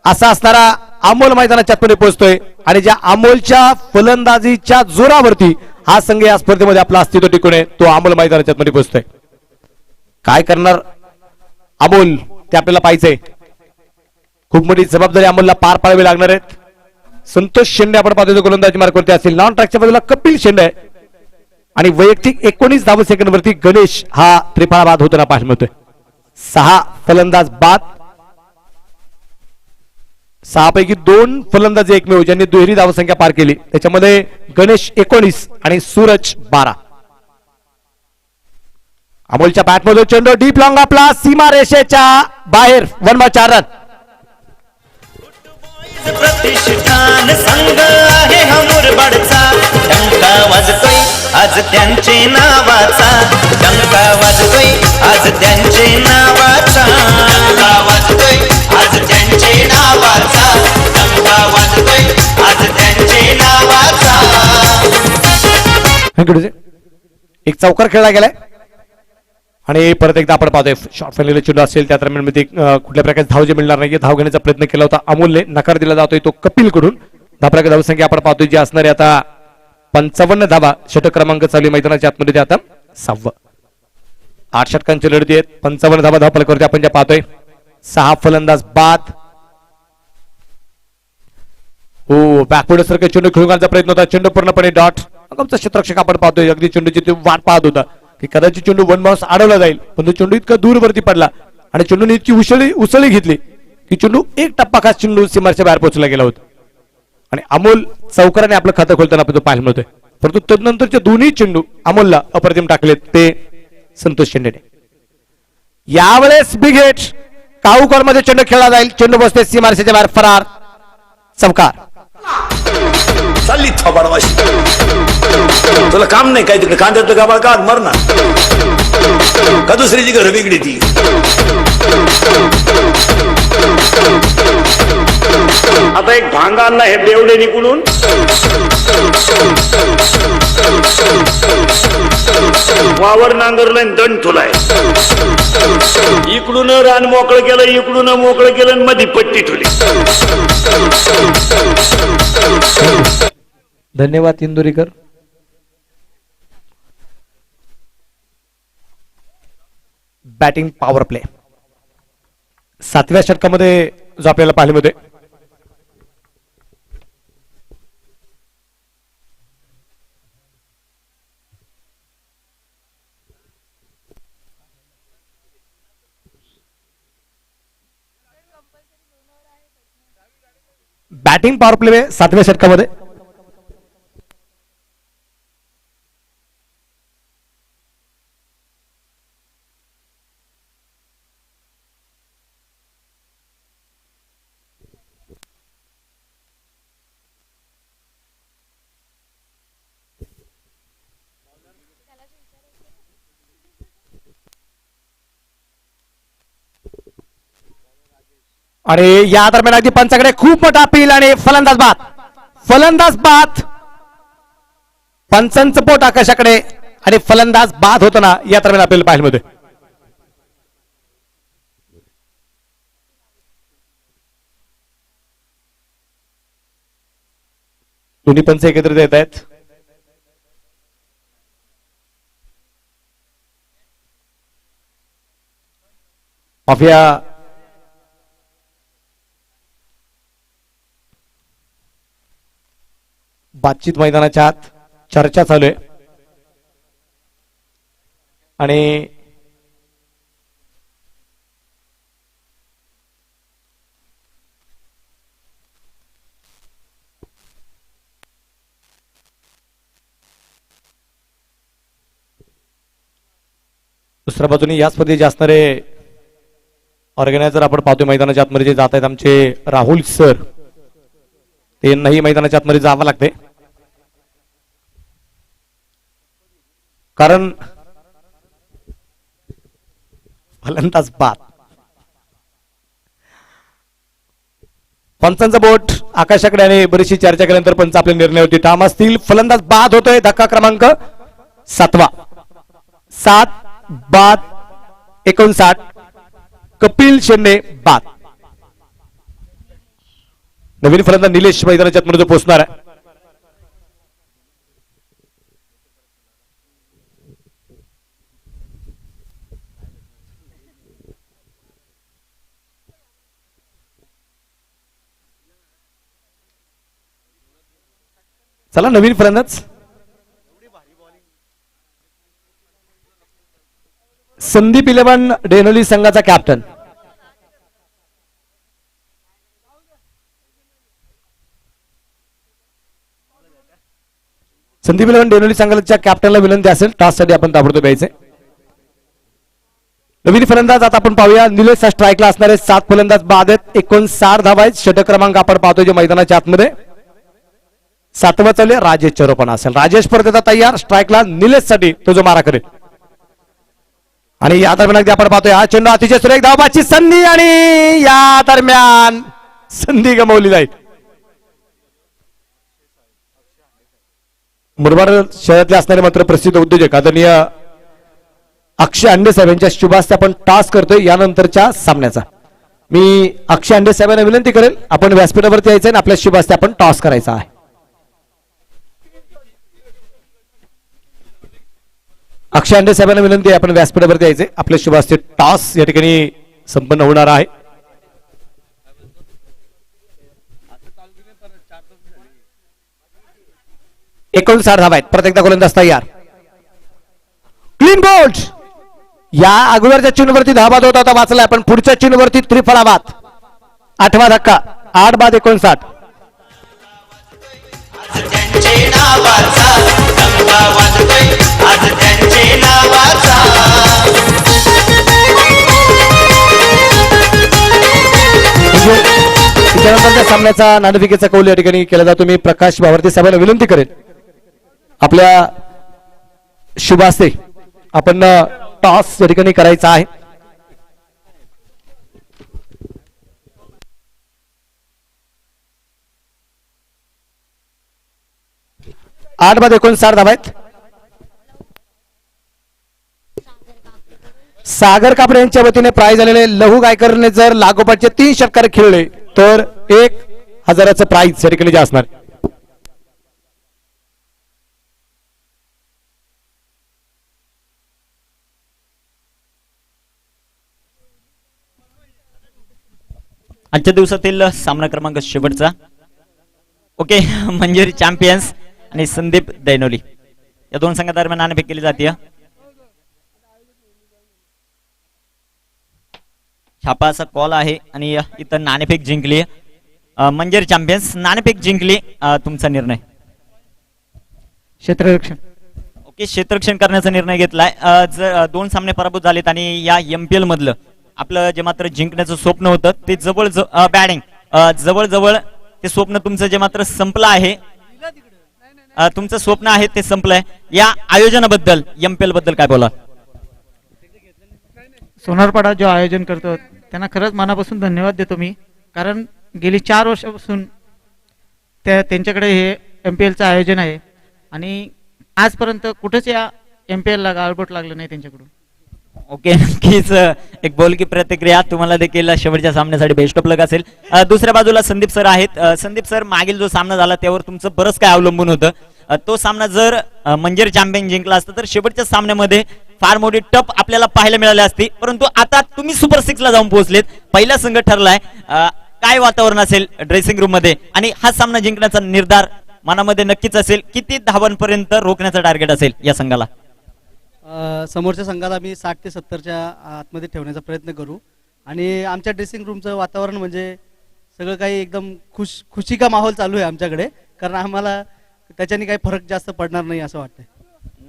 असा असणारा अमोल मैदानाच्या आतमध्ये पोहोचतोय. आणि ज्या अमोलच्या फलंदाजीच्या जोरावरती हा संघ या स्पर्धेमध्ये आपला अस्तित्व टिकून आहे तो अमोल मैदानाच्या आतमध्ये पोहोचतोय. काय करणार अमोल ते आपल्याला पाहायचंय. खूप मोठी जबाबदारी अमोलला पार पाडावी लागणार आहेत. संतोष शेंडे आपण पाहतो गोलंदाजी मार्कवरती असेल. नॉन ट्रॅकच्या बाजूला कपिल शेंडे आणि वैयक्तिक 19 धावसंख्येवरती गणेश हा त्रिफळा बाद होताना पाहायला मिळतोय. 6 फलंदाज बाद. 6 पैकी 2 फलंदाज एकमेव ज्यांनी दुहेरी धावसंख्या पार केली त्याच्यामध्ये गणेश 19 आणि सूरज 12. अमोलच्या बॅटमधून चेंडू डीप लॉंग आपला सीमा रेषेच्या बाहेर 1/4 रन. प्रतिष्ठान संघ आहे हा मुरबाडचा डंका वाजतोय आज त्यांचे नावाचा. डंका वाजतोय आज त्यांचे नावाचा. डंका वाजतोय आज त्यांचे नावाचा. डंका वाजतोय आज त्यांचे नावाचा. थँक्यू एक चौकार खेळला गेलाय आणि परत एकदा आपण पाहतोय शॉर्ट फायनल चेंडू असेल त्या दरम्यान मध्ये कुठल्या प्रकारचे धाव जे मिळणार नाही धाव घेण्याचा प्रयत्न केला होता अमोलने नकार दिला जातोय तो कपिल कडून धावप्रकार धावसंख्या आपण पाहतोय जी असणारे आता 55 धावा षटक क्रमांक चालू मैदानाच्या आतमध्ये आता 6 8 षटकांची लढती आहेत 55 धावा धावफलकावरती आपण ज्या पाहतोय 6 फलंदाज बाद हो बॅकवर्ड सारखा चेंडू खेळून घालण्याचा प्रयत्न होता चेंडू पूर्णपणे डॉट आमचा क्षेत्ररक्षक आपण पाहतोय अगदी चेंडूची ती वाट पाहत होता की कदाचित चेंडू वन बाउन्स अडवला जाईल पण तो चेंडू इतका दूरवरती पडला आणि चेंडूने इतकी उसळी घेतली की चेंडू एक टप्पा खास चेंडू सीमाच्या बाहेर पोहोचला गेला होता आणि अमोल चौकाराने आपलं खातं खोलताना आपण तो पाहायला मिळतोय परंतु तदनंतरचे दोन्ही चेंडू अमोलला अप्रतिम टाकलेत ते संतोष शेंडेने यावेळेस बिग हिट काऊकर मध्ये चेंडू खेळला जाईल चेंडू बसते सीमारसेच्या बाहेर फरार चौकार चालली थोबाडवाशी तुला काम नाही काय तिकडे कांद्यातलं गाबाळ काढ मर ना का दुसरीची घर वेगळी ती आता एक भांगा आणला हे बेवडे निकडून वावर नांगरलाय दंड ठुलाय इकडून रान मोकळं केलं इकडून मोकळं केलं आणि मध्ये पट्टी ठुली धन्यवाद इंदुरीकर बॅटिंग पॉवर प्ले 7व्या षटकामध्ये जो आपल्याला पाहायला मिळतोय बॅटिंग पॉवर प्ले 7व्या षटकामध्ये आणि या दरम्यान अगदी पंचाकडे खूप मोठा अपील आणि फलंदाज बाद पंचांचं पोट आकाशाकडे आणि फलंदाज बाद होताना या दरम्यान आपल्याला पाहायला मिळतोय दोन्ही पंच एकत्रित येत आहेत माफिया बातचीत मैदानाच्या आत चर्चा चालू आहे आणि दुसऱ्या बाजूने या स्पर्धेचे असणारे ऑर्गनायझर आपण पाहतोय मैदानाच्या आतमध्ये जे जात आहेत आमचे राहुल सर त्यांनाही मैदानाच्या आतमध्ये जावं लागते कारण फलंदाज बाद पंचांचा बोट आकाशाकडे आणि बरीचशी चर्चा केल्यानंतर पंच आपल्या निर्णयावरती ठाम असतील फलंदाज बाद होतोय धक्का क्रमांक 7 बाद 59 कपिल शेंडे बाद नवीन फलंदाज निलेश मैदानाच्या आतमध्ये पोहोचणार आहे चला नवीन फलंदाज संदीप 11 डेनोली संघाचा कॅप्टन संदीप 11 डेनोली संघाच्या कॅप्टनला विनंती असेल टॉस साठी आपण ताबडतोब यायचे नवीन फलंदाज आता आपण पाहूया निलेश स्ट्राईकला असणारे 7 फलंदाज बाद आहेत 59 धावा आहेत षटक क्रमांक आपण पाहतोय जे मैदानाच्या आतमध्ये 7वा चालू राजेश चरोपण असेल राजेश परत येतात तयार स्ट्राईकला निलेश साठी तो जो मारा करेल आणि या दरम्यान आपण पाहतोय हा चेंडू अतिशय सुरेख धावाची संधी आणि या दरम्यान संधी गमावली जाईल मुरबाड शहरातले असणारे मात्र प्रसिद्ध उद्योजक आदरणीय अक्षय अंडे साहेब यांच्या शुभ हस्ते आपण टॉस करतोय यानंतरच्या सामन्याचा. मी अक्षय अंडे साहेबांना विनंती करेल आपण व्यासपीठावरती यायचं आणि आपल्या शुभ हस्ते आपण टॉस करायचा आहे. अक्षय अंडे साहेबांना विनंती आहे आपण व्यासपीठावरती यायचे आपल्या शुभ हस्ते टॉस या ठिकाणी संपन्न होणार आहे. एकोणसाठ धावा आहेत. प्रत्येकदा गोलंदाज तयार. Clean bowled. या अगोदरच्या चिन्हवरती धावा होता होता वाचलाय पण पुढच्या चिन्हवरती त्रिफळावात. 8वा धक्का 8 बाद 59. त्यांचे नावाचा डंका वाजतोय आज त्यांचे नावाचा. त्यानंतरच्या सामन्याचा नाणेफेकीचा कौल या ठिकाणी केला जातो. मी प्रकाश भावर्ती साहेबांना विनंती करेन आपल्या शुभ हस्ते आपण टॉस या ठिकाणी करायचा आहे. आठ बाद 59 धावा आहेत. सागर कापडे यांच्या वतीने प्राइज आलेले लहू गायकरने जर लागोपाठचे 3 षटकार खेळले तर 1000चं प्राइज या ठिकाणी जे असणार. आजच्या दिवसातील सामना क्रमांक शेवटचा. ओके मंजिरी चॅम्पियन्स आणि संदीप दैनोली या दोन संघादरम्यान नाणेफेक केली जाते. छापा असा कॉल आहे आणि इथं नाणेफेक जिंकली मंजिरी चॅम्पियन्स. नाणेफेक जिंकली. तुमचा निर्णय. क्षेत्ररक्षण. ओके क्षेत्ररक्षण करण्याचा निर्णय घेतलाय. दोन सामने पराभूत झालेत आणि या MPL मधलं आपलं जे मात्र जिंकण्याचं स्वप्न होतं ते जवळ बॅटिंग जवळ ते स्वप्न तुमचं जे मात्र संपलं आहे. तुमचं स्वप्न आहे ते संपलंय. या आयोजनाबद्दल MPL बद्दल काय बोला. सोनारपाडा जो आयोजन करतो त्यांना खरंच मनापासून धन्यवाद देतो मी. कारण गेली 4 वर्षापासून त्यांच्याकडे हे MPLचं आयोजन आहे आणि आजपर्यंत कुठेच या MPLला गाळबोट लागलं नाही त्यांच्याकडून. ओके नक्कीच एक बोलकी प्रतिक्रिया. तुम्हाला देखील शेवटच्या सामन्यासाठी बेस्ट ऑफ लक असेल. दुसऱ्या बाजूला संदीप सर आहेत. संदीप सर मागील जो सामना झाला त्यावर तुमचं बरंच काय अवलंबून होतं. तो सामना जर मंजिरी चॅम्पियन जिंकला असता तर शेवटच्या सामन्यामध्ये फार मोठी टप आपल्याला पाहायला मिळाली असती. परंतु आता तुम्ही सुपर 6 ला जाऊन पोहोचलेत. पहिला संघ ठरलाय. काय वातावरण असेल ड्रेसिंग रूम मध्ये आणि हा सामना जिंकण्याचा निर्धार मनामध्ये नक्कीच असेल. किती धावांपर्यंत रोखण्याचा टार्गेट असेल या संघाला. समोरच्या संघाला आम्ही 60 ते 70च्या आतमध्ये ठेवण्याचा प्रयत्न करू आणि आमच्या ड्रेसिंग रूमचं वातावरण म्हणजे सगळं काही एकदम खुशी का माहोल चालू आहे आमच्याकडे. कारण आम्हाला त्याच्याने काही फरक जास्त पडणार नाही असं वाटतंय.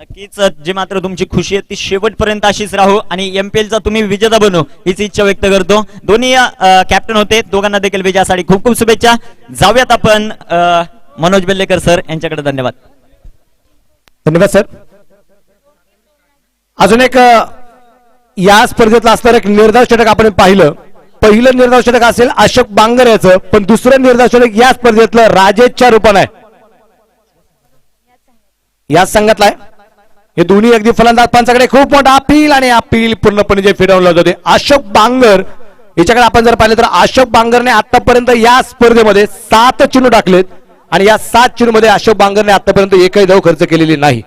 नक्कीच जे मात्र तुमची खुशी आहे ती शेवटपर्यंत अशीच राहू आणि MPLचा तुम्ही विजेता बनू हीच इच्छा व्यक्त करतो. दोन्ही कॅप्टन होते. दोघांना देखील विजयासाठी खूप खूप शुभेच्छा. जाऊयात आपण मनोज बेल्लेकर सर यांच्याकडे. धन्यवाद. धन्यवाद सर. अजून एक या स्पर्धेतला असणारं एक निर्धाव षटक आपण पाहिलं. पहिलं निर्धाव षटक असेल अशोक बांगर याचं पण दुसरं निर्धाव षटक या स्पर्धेतलं राजेशच्या रूपानं आहे. याच संघातला आहे. हे दोन्ही अगदी फलंदाज पंचाकडे खूप मोठा अपील आणि अपील पूर्णपणे जे फिरवलं होते अशोक बांगर याच्याकडे आपण जर पाहिलं तर अशोक बांगरने आतापर्यंत या स्पर्धेमध्ये 7 चेंडू टाकलेत आणि या 7 चेंडूमध्ये अशोक बांगरने आतापर्यंत एकही धाव खर्च केलेली नाही.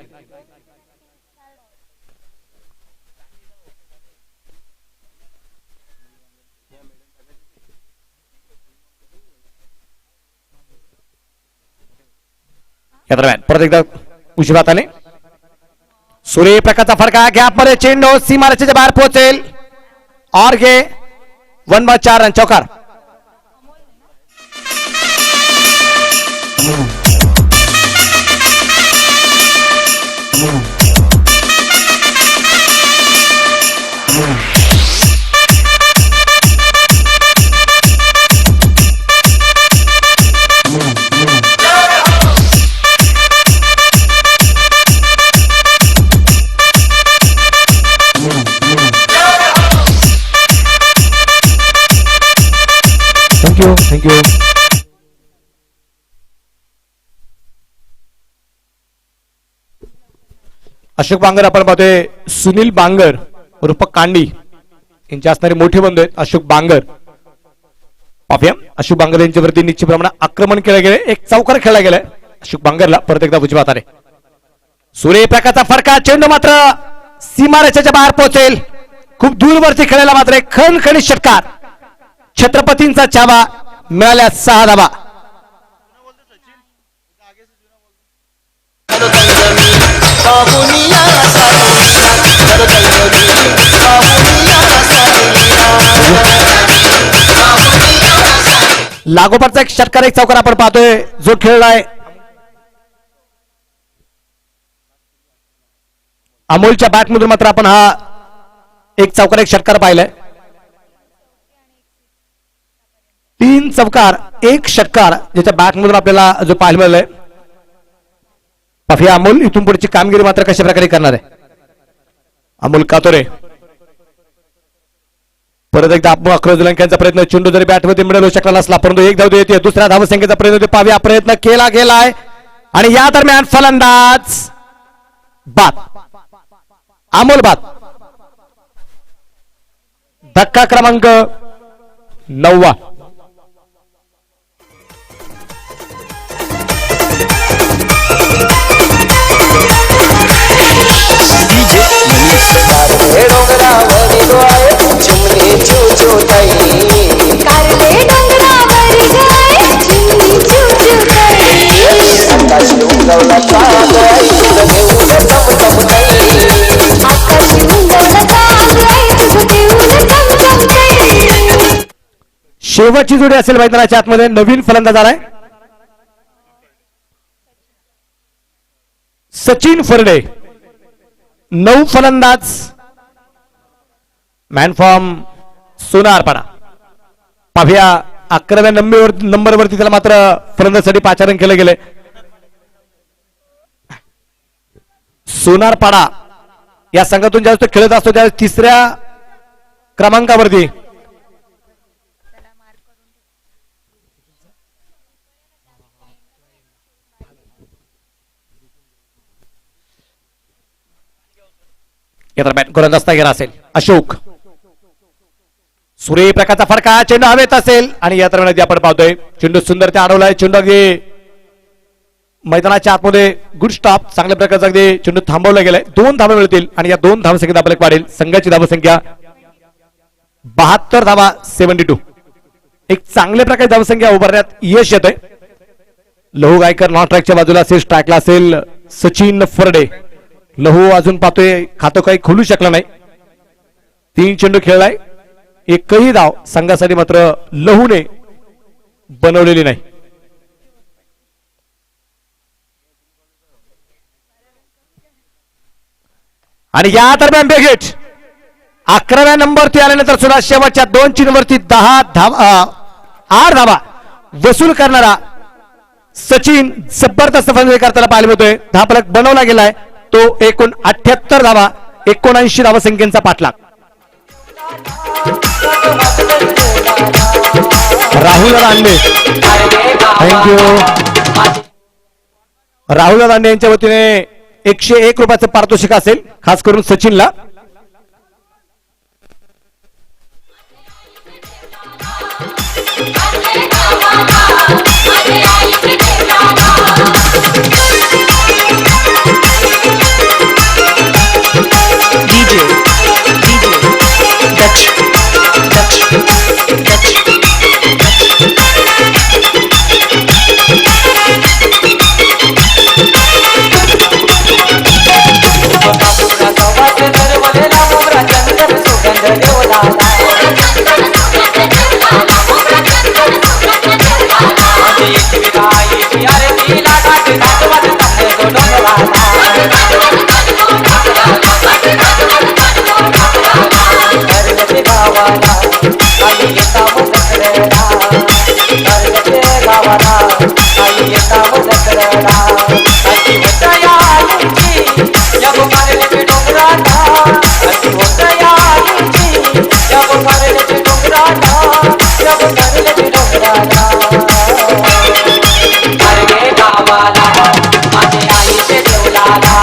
या दरम्यान परत एकदा उजव्या हाताने सूर्यप्रकाशचा फडका गॅप मध्ये चेंडू सीमारेषेच्या बाहेर पोहोचेल. और घे 1/4 रन चौकार. थँक्यू. अशोक बांगर आपण पाहतोय सुनील बांगर उर्फ कांडी यांचे असणारे मोठे बंधू आहेत अशोक बांगर. पाहूया अशोक बांगर यांच्यावरती निश्चित प्रमाणात आक्रमण केलं गेलं. एक चौकार खेळला गेलाय अशोक बांगरला परत एकदा उजव्या हाताने. सूर्यप्रकाशचा फरका चेंडू मात्र सीमारेषेच्या बाहेर पोहोचेल. खूप दूरवरती खेळायला मात्र एक खणखणीत षटकार. छत्रपतींचा चावा मिळाल्या 6 धावा. लागोपाठचा एक षटकार एक चौकार आपण पाहतोय जो खेळलाय अमोलच्या बॅट मधून मात्र आपण हा एक चौकार एक षटकार पाहिलाय. 3 चौकार 1 षटकार ज्याच्या बॅट मधून आपल्याला जो पाहायला मिळालाय. पाहूया अमोल इथून पुढची कामगिरी मात्र कशा प्रकारे करणार आहे. अमोल कातोरे परत एकदा अकरा यांचा प्रयत्न. चेंडू जरी बॅटमध्ये मिळवू शकला नसला परंतु एक धाव येते. दुसऱ्या धावसंख्येचा प्रयत्न पाहूया. प्रयत्न केला गेलाय आणि या दरम्यान फलंदाज बाद अमोल बाद. धक्का क्रमांक 9. शेवटची जोडी असेल मैदानाच्या आतमध्ये. नवीन फलंदाज आलाय सचिन फरडे. 9 फलंदाज मॅन फॉर्म सोनारपाडा. पाहूया 11व्या नंबरवरती त्याला मात्र फलंदाजसाठी पाचारण केलं गेलंय. सोनारपाडा या संघातून ज्यावेळेस तो खेळत असतो त्यावेळेस 3ऱ्या क्रमांकावरती या दरम्यान गोलंदाज तयार असेल अशोक. सूर्यप्रकाशचा फडका चेंडू हवेत असेल आणि या दरम्यान आपण पाहतोय चेंडू सुंदर ते अडवलाय. चेंडू अगदी मैदानाच्या आतमध्ये गुड स्टॉप चांगल्या प्रकारचा अगदी चेंडू थांबवला गेलाय. 2 धावा मिळतील आणि या 2 धावसंख्येत आपल्याला वाढेल. संघाची धावसंख्या 72 धावा 72. एक चांगल्या प्रकारे धावसंख्या उभारण्यात यश येतंय. लहू गायकर नॉन स्ट्राईकच्या बाजूला असेल. स्ट्राईकला असेल सचिन फरडे. लहू अजून पाहतोय खातं काही खोलू शकला नाही. 3 चेंडू खेळलाय. एकही धाव संघासाठी मात्र लहूने बनवलेली नाही. आणि या दरम्यान बेगेट 11व्या नंबरवरती आल्यानंतर सुद्धा शेवटच्या 2 चेंडूवरती 8 धावा वसूल करणारा सचिन जबरदस्त फलंदाजी करताना पाहायला मिळतोय. धावफलक बनवला गेलाय. तो एकूण 78 धावा 79 धावसंख्येचा पाठलाग. राहुल दांडे थँक्यू. राहुल दांडे यांच्या वतीने 101 रुपयाचं पारितोषिक असेल खास करून सचिनला. गावाला माझे आईचे देवलाला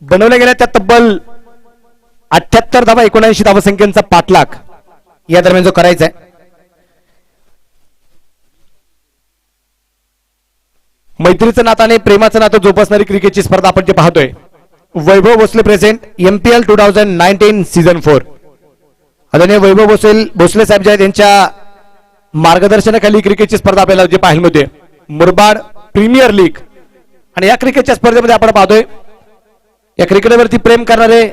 बनवल्या गेल्या त्या तब्बल 78 धावा 79 धावसंख्येचा पाठलाग या दरम्यान जो करायचा आहे. मैत्रीचं नातं आणि प्रेमाचं नातं जोपासणारी क्रिकेटची स्पर्धा आपण जे पाहतोय. वैभव भोसले प्रेझेंट MPL 2019 सीझन 4. आदरणीय वैभव भोसले साहेब जे आहेत यांच्या मार्गदर्शनाखाली क्रिकेटची स्पर्धा आपल्याला जे पाहायला मिळते मुरबाड प्रीमियर लीग. आणि या क्रिकेटच्या स्पर्धेमध्ये आपण पाहतोय या क्रिकेटवरती प्रेम करणारे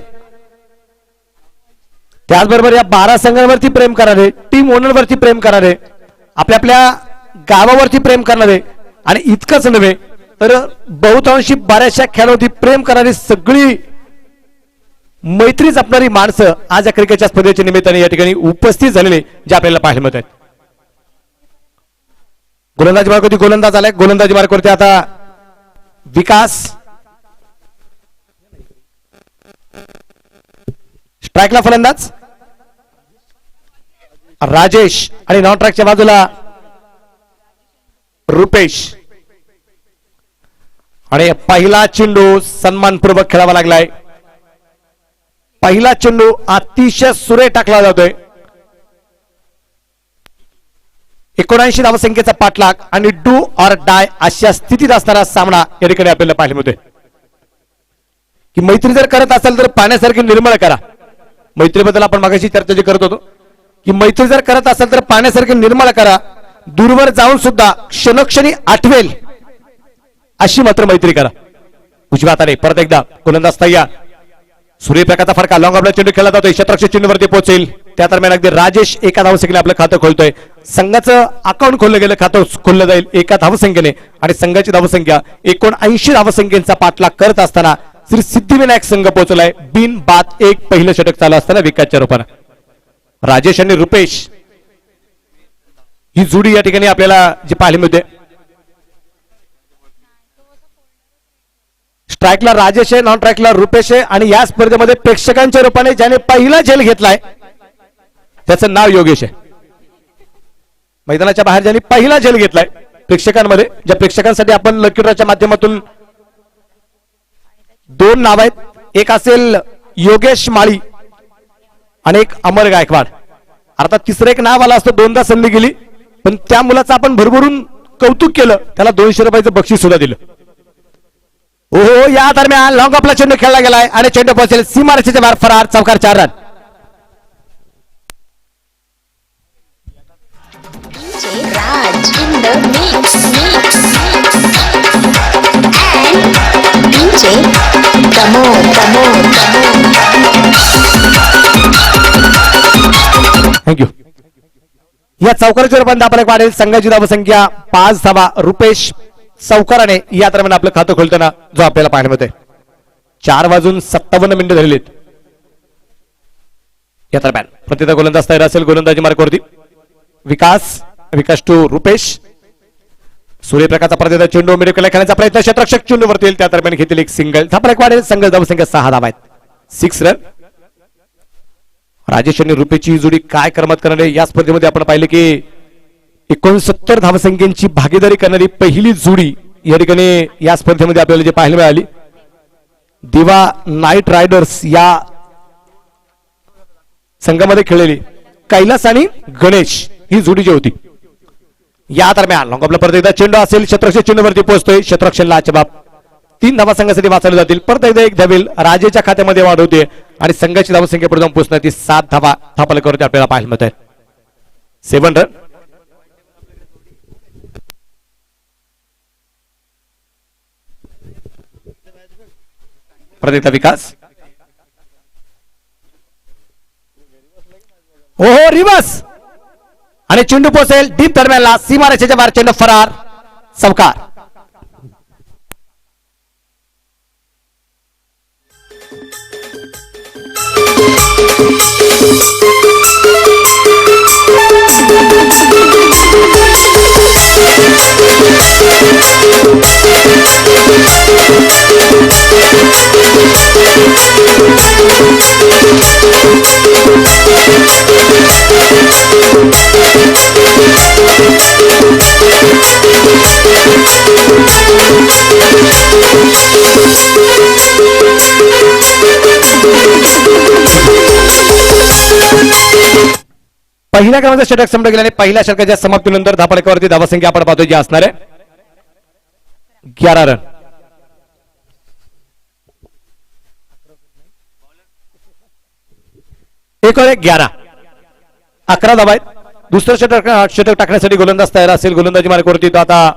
त्याचबरोबर या 12 संघांवरती प्रेम करणारे टीम ओनरवरती प्रेम करणारे आपल्या आपल्या गावावरती प्रेम करणारे आणि इतकंच नव्हे तर बहुतांशी बऱ्याचशा खेळावरती प्रेम करणारी सगळी मैत्री जपणारी माणसं आज या क्रिकेटच्या स्पर्धेच्या निमित्ताने या ठिकाणी उपस्थित झालेले जे आपल्याला पाहायला मिळत आहेत. गोलंदाजी मार्गावरती गोलंदाज आलाय. गोलंदाजी मार्गावरती आता विकास. स्ट्राईकला फलंदाज राजेश आणि नॉन ट्रॅकच्या बाजूला रुपेश. आणि पहिला चेंडू सन्मानपूर्वक खेळावा लागलाय. पहिला चेंडू अतिशय सुरेख टाकला जातोय. 79 धावसंख्येचा पाठलाग आणि डू ऑर डाय अशा स्थितीत असणारा सामना या ठिकाणी आपल्याला पाहायला मिळतोय. की मैत्री जर करत असेल तर पाण्यासारखी निर्मळ करा. मैत्रीबद्दल आपण मागाशी चर्चा जी करत होतो की मैत्री जर करत असेल तर पाण्यासारखी निर्मळ करा. दूरवर जाऊन सुद्धा क्षणोक्षणी आठवेल अशी मात्र मैत्री करा. उजव्या हाताने परत एकदा गोलंदाज तयार. सूर्यप्रकाशचा फरका लॉंग ऑफला चेंडू खेळला जातोय. शतरक्षक चेंडूवरती पोहोचेल त्या दरम्यान अगदी राजेश एका धावसंख्येने आपलं खातं खोलतोय. संघाचं अकाउंट खोललं गेलं खातं खोललं जाईल एका धावसंख्येने आणि संघाची धावसंख्या 79 धावसंख्येचा पाठलाग करत असताना श्री सिद्धिविनायक संघ पोहोचलाय. बिन बाद एक पहिलं षटक चालू असताना विकासच्या रूपानं राजेश आणि रुपेश ही जोडी या ठिकाणी आपल्याला जी पाहायला मिळते. स्ट्राईकला राजेश आहे, नॉन ट्रॅकला रुपेश आहे आणि या स्पर्धेमध्ये प्रेक्षकांच्या रूपाने ज्याने पहिला झेल घेतलाय त्याचं नाव योगेश आहे. मैदानाच्या बाहेर ज्यांनी पहिला झेल घेतलाय प्रेक्षकांमध्ये, ज्या प्रेक्षकांसाठी आपण लकी ड्रॉच्या माध्यमातून 2 नाव आहेत. एक असेल योगेश माळी आणि एक अमर गायकवाड. अर्थात तिसरं एक नाव आलं असतं, 2दा संधी गेली पण त्या मुलाचं आपण भरभरून कौतुक केलं, त्याला 200 रुपयाचं बक्षीस सुद्धा दिलं. ओहो या दरम्यान लॉंग ऑफला चेंडू खेळला गेलाय आणि चेंडू पोहोचेल सीमारेषेच्या बाहेर. फरार चौकार 4 run. Raj in the mix. And DJ Damo. Thank you. या चौकाराच्या रूपाने आपण एक वाढेल. संघाची धावसंख्या 5 धावा. रुपेश चौकाराने या दरम्यान आपलं खातं खोलताना जो आपल्याला पाहायला मिळतोय. 4:57 झालेले आहेत. या दरम्यान प्रतिदा गोलंदाज तयार असेल. गोलंदाजी मार्गावरती विकास टू रुपेश. सूर्यप्रकाशचा प्रतिदा चेंडू मिडविकेटला खेळण्याचा प्रयत्न. शतरक्षक चेंडूवरती येईल त्या दरम्यान घेतील एक सिंगल. धापा एक वाढेल. संघ धावसंख्या 6 धावा आहेत. 6 रन. राजेश आणि रुपेशची जोडी काय करमत करणारे. या स्पर्धेमध्ये आपण पाहिले की 69 धावसंख्येची भागीदारी करणारी पहिली जोडी या ठिकाणी या स्पर्धेमध्ये आपल्याला जे पाहायला मिळाली. दिवा नाईट रायडर्स या संघामध्ये खेळलेली कैलास आणि गणेश ही जोडी जी होती या दरम्यान लॉंगॉपला परत एकदा चेंडू असेल, शतरक्षक चेंडूवरती पोहोचतोय, शतरक्षणला जबाब 3 धावा संघासाठी वाचवले जातील. परत एकदा एक धावेल राजेच्या खात्यामध्ये वाढ होते आणि संघाची धावसंख्या पुढे जाऊन पोहोचणार ती 7 धावा धापलकरती आपल्याला पाहायला मिळत आहे. 7 रन. परत एकदा विकास, हो रिवर्स आणि चेंडू पोहोचेल डीप दरम्यानला, सीमारेषेच्या बाहेर चेंडू फरार, चौकार. पहिल्या क्रमांकाचा षटक संपला गेल्याने पहिल्या षटकाच्या समाप्तीनंतर धापडकावरती धावसंख्या आपण पाहतो जी असणार आहे 11 रन. एक और 11, 11 धावा आहेत. दुसरं षटक टाकण्यासाठी गोलंदाज तयार असेल. गोलंदाजी मार्गावरती तो आता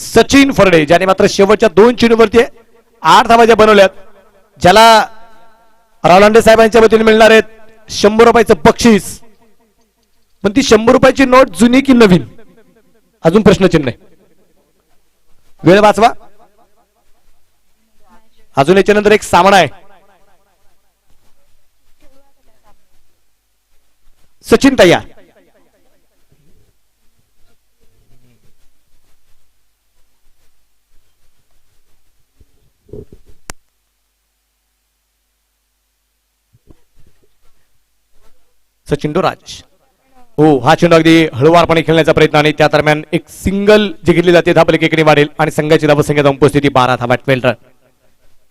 सचिन फरडे, ज्याने मात्र शेवटच्या 2 चेंडूवरती 8 धावा ज्या बनवल्यात, ज्याला रावलांडे साहेबांच्या वतीने मिळणार आहेत 100 रुपयाचं बक्षीस. पण ती 100 रुपयाची नोट जुनी की नवीन, अजून प्रश्नचिन्ह आहे. वेळ वाचवा. अजून याच्यानंतर एक सामना आहे. सचिन तयार. सचिन राज, हो हा चेंडू अगदी हळूवारपणे खेळण्याचा प्रयत्न आणि त्या दरम्यान एक सिंगल जी घेतली जाते धापले एकीने वाढेल आणि संघाची धावसंख्या जाऊन पोहोचते 12 धावा 12 रन.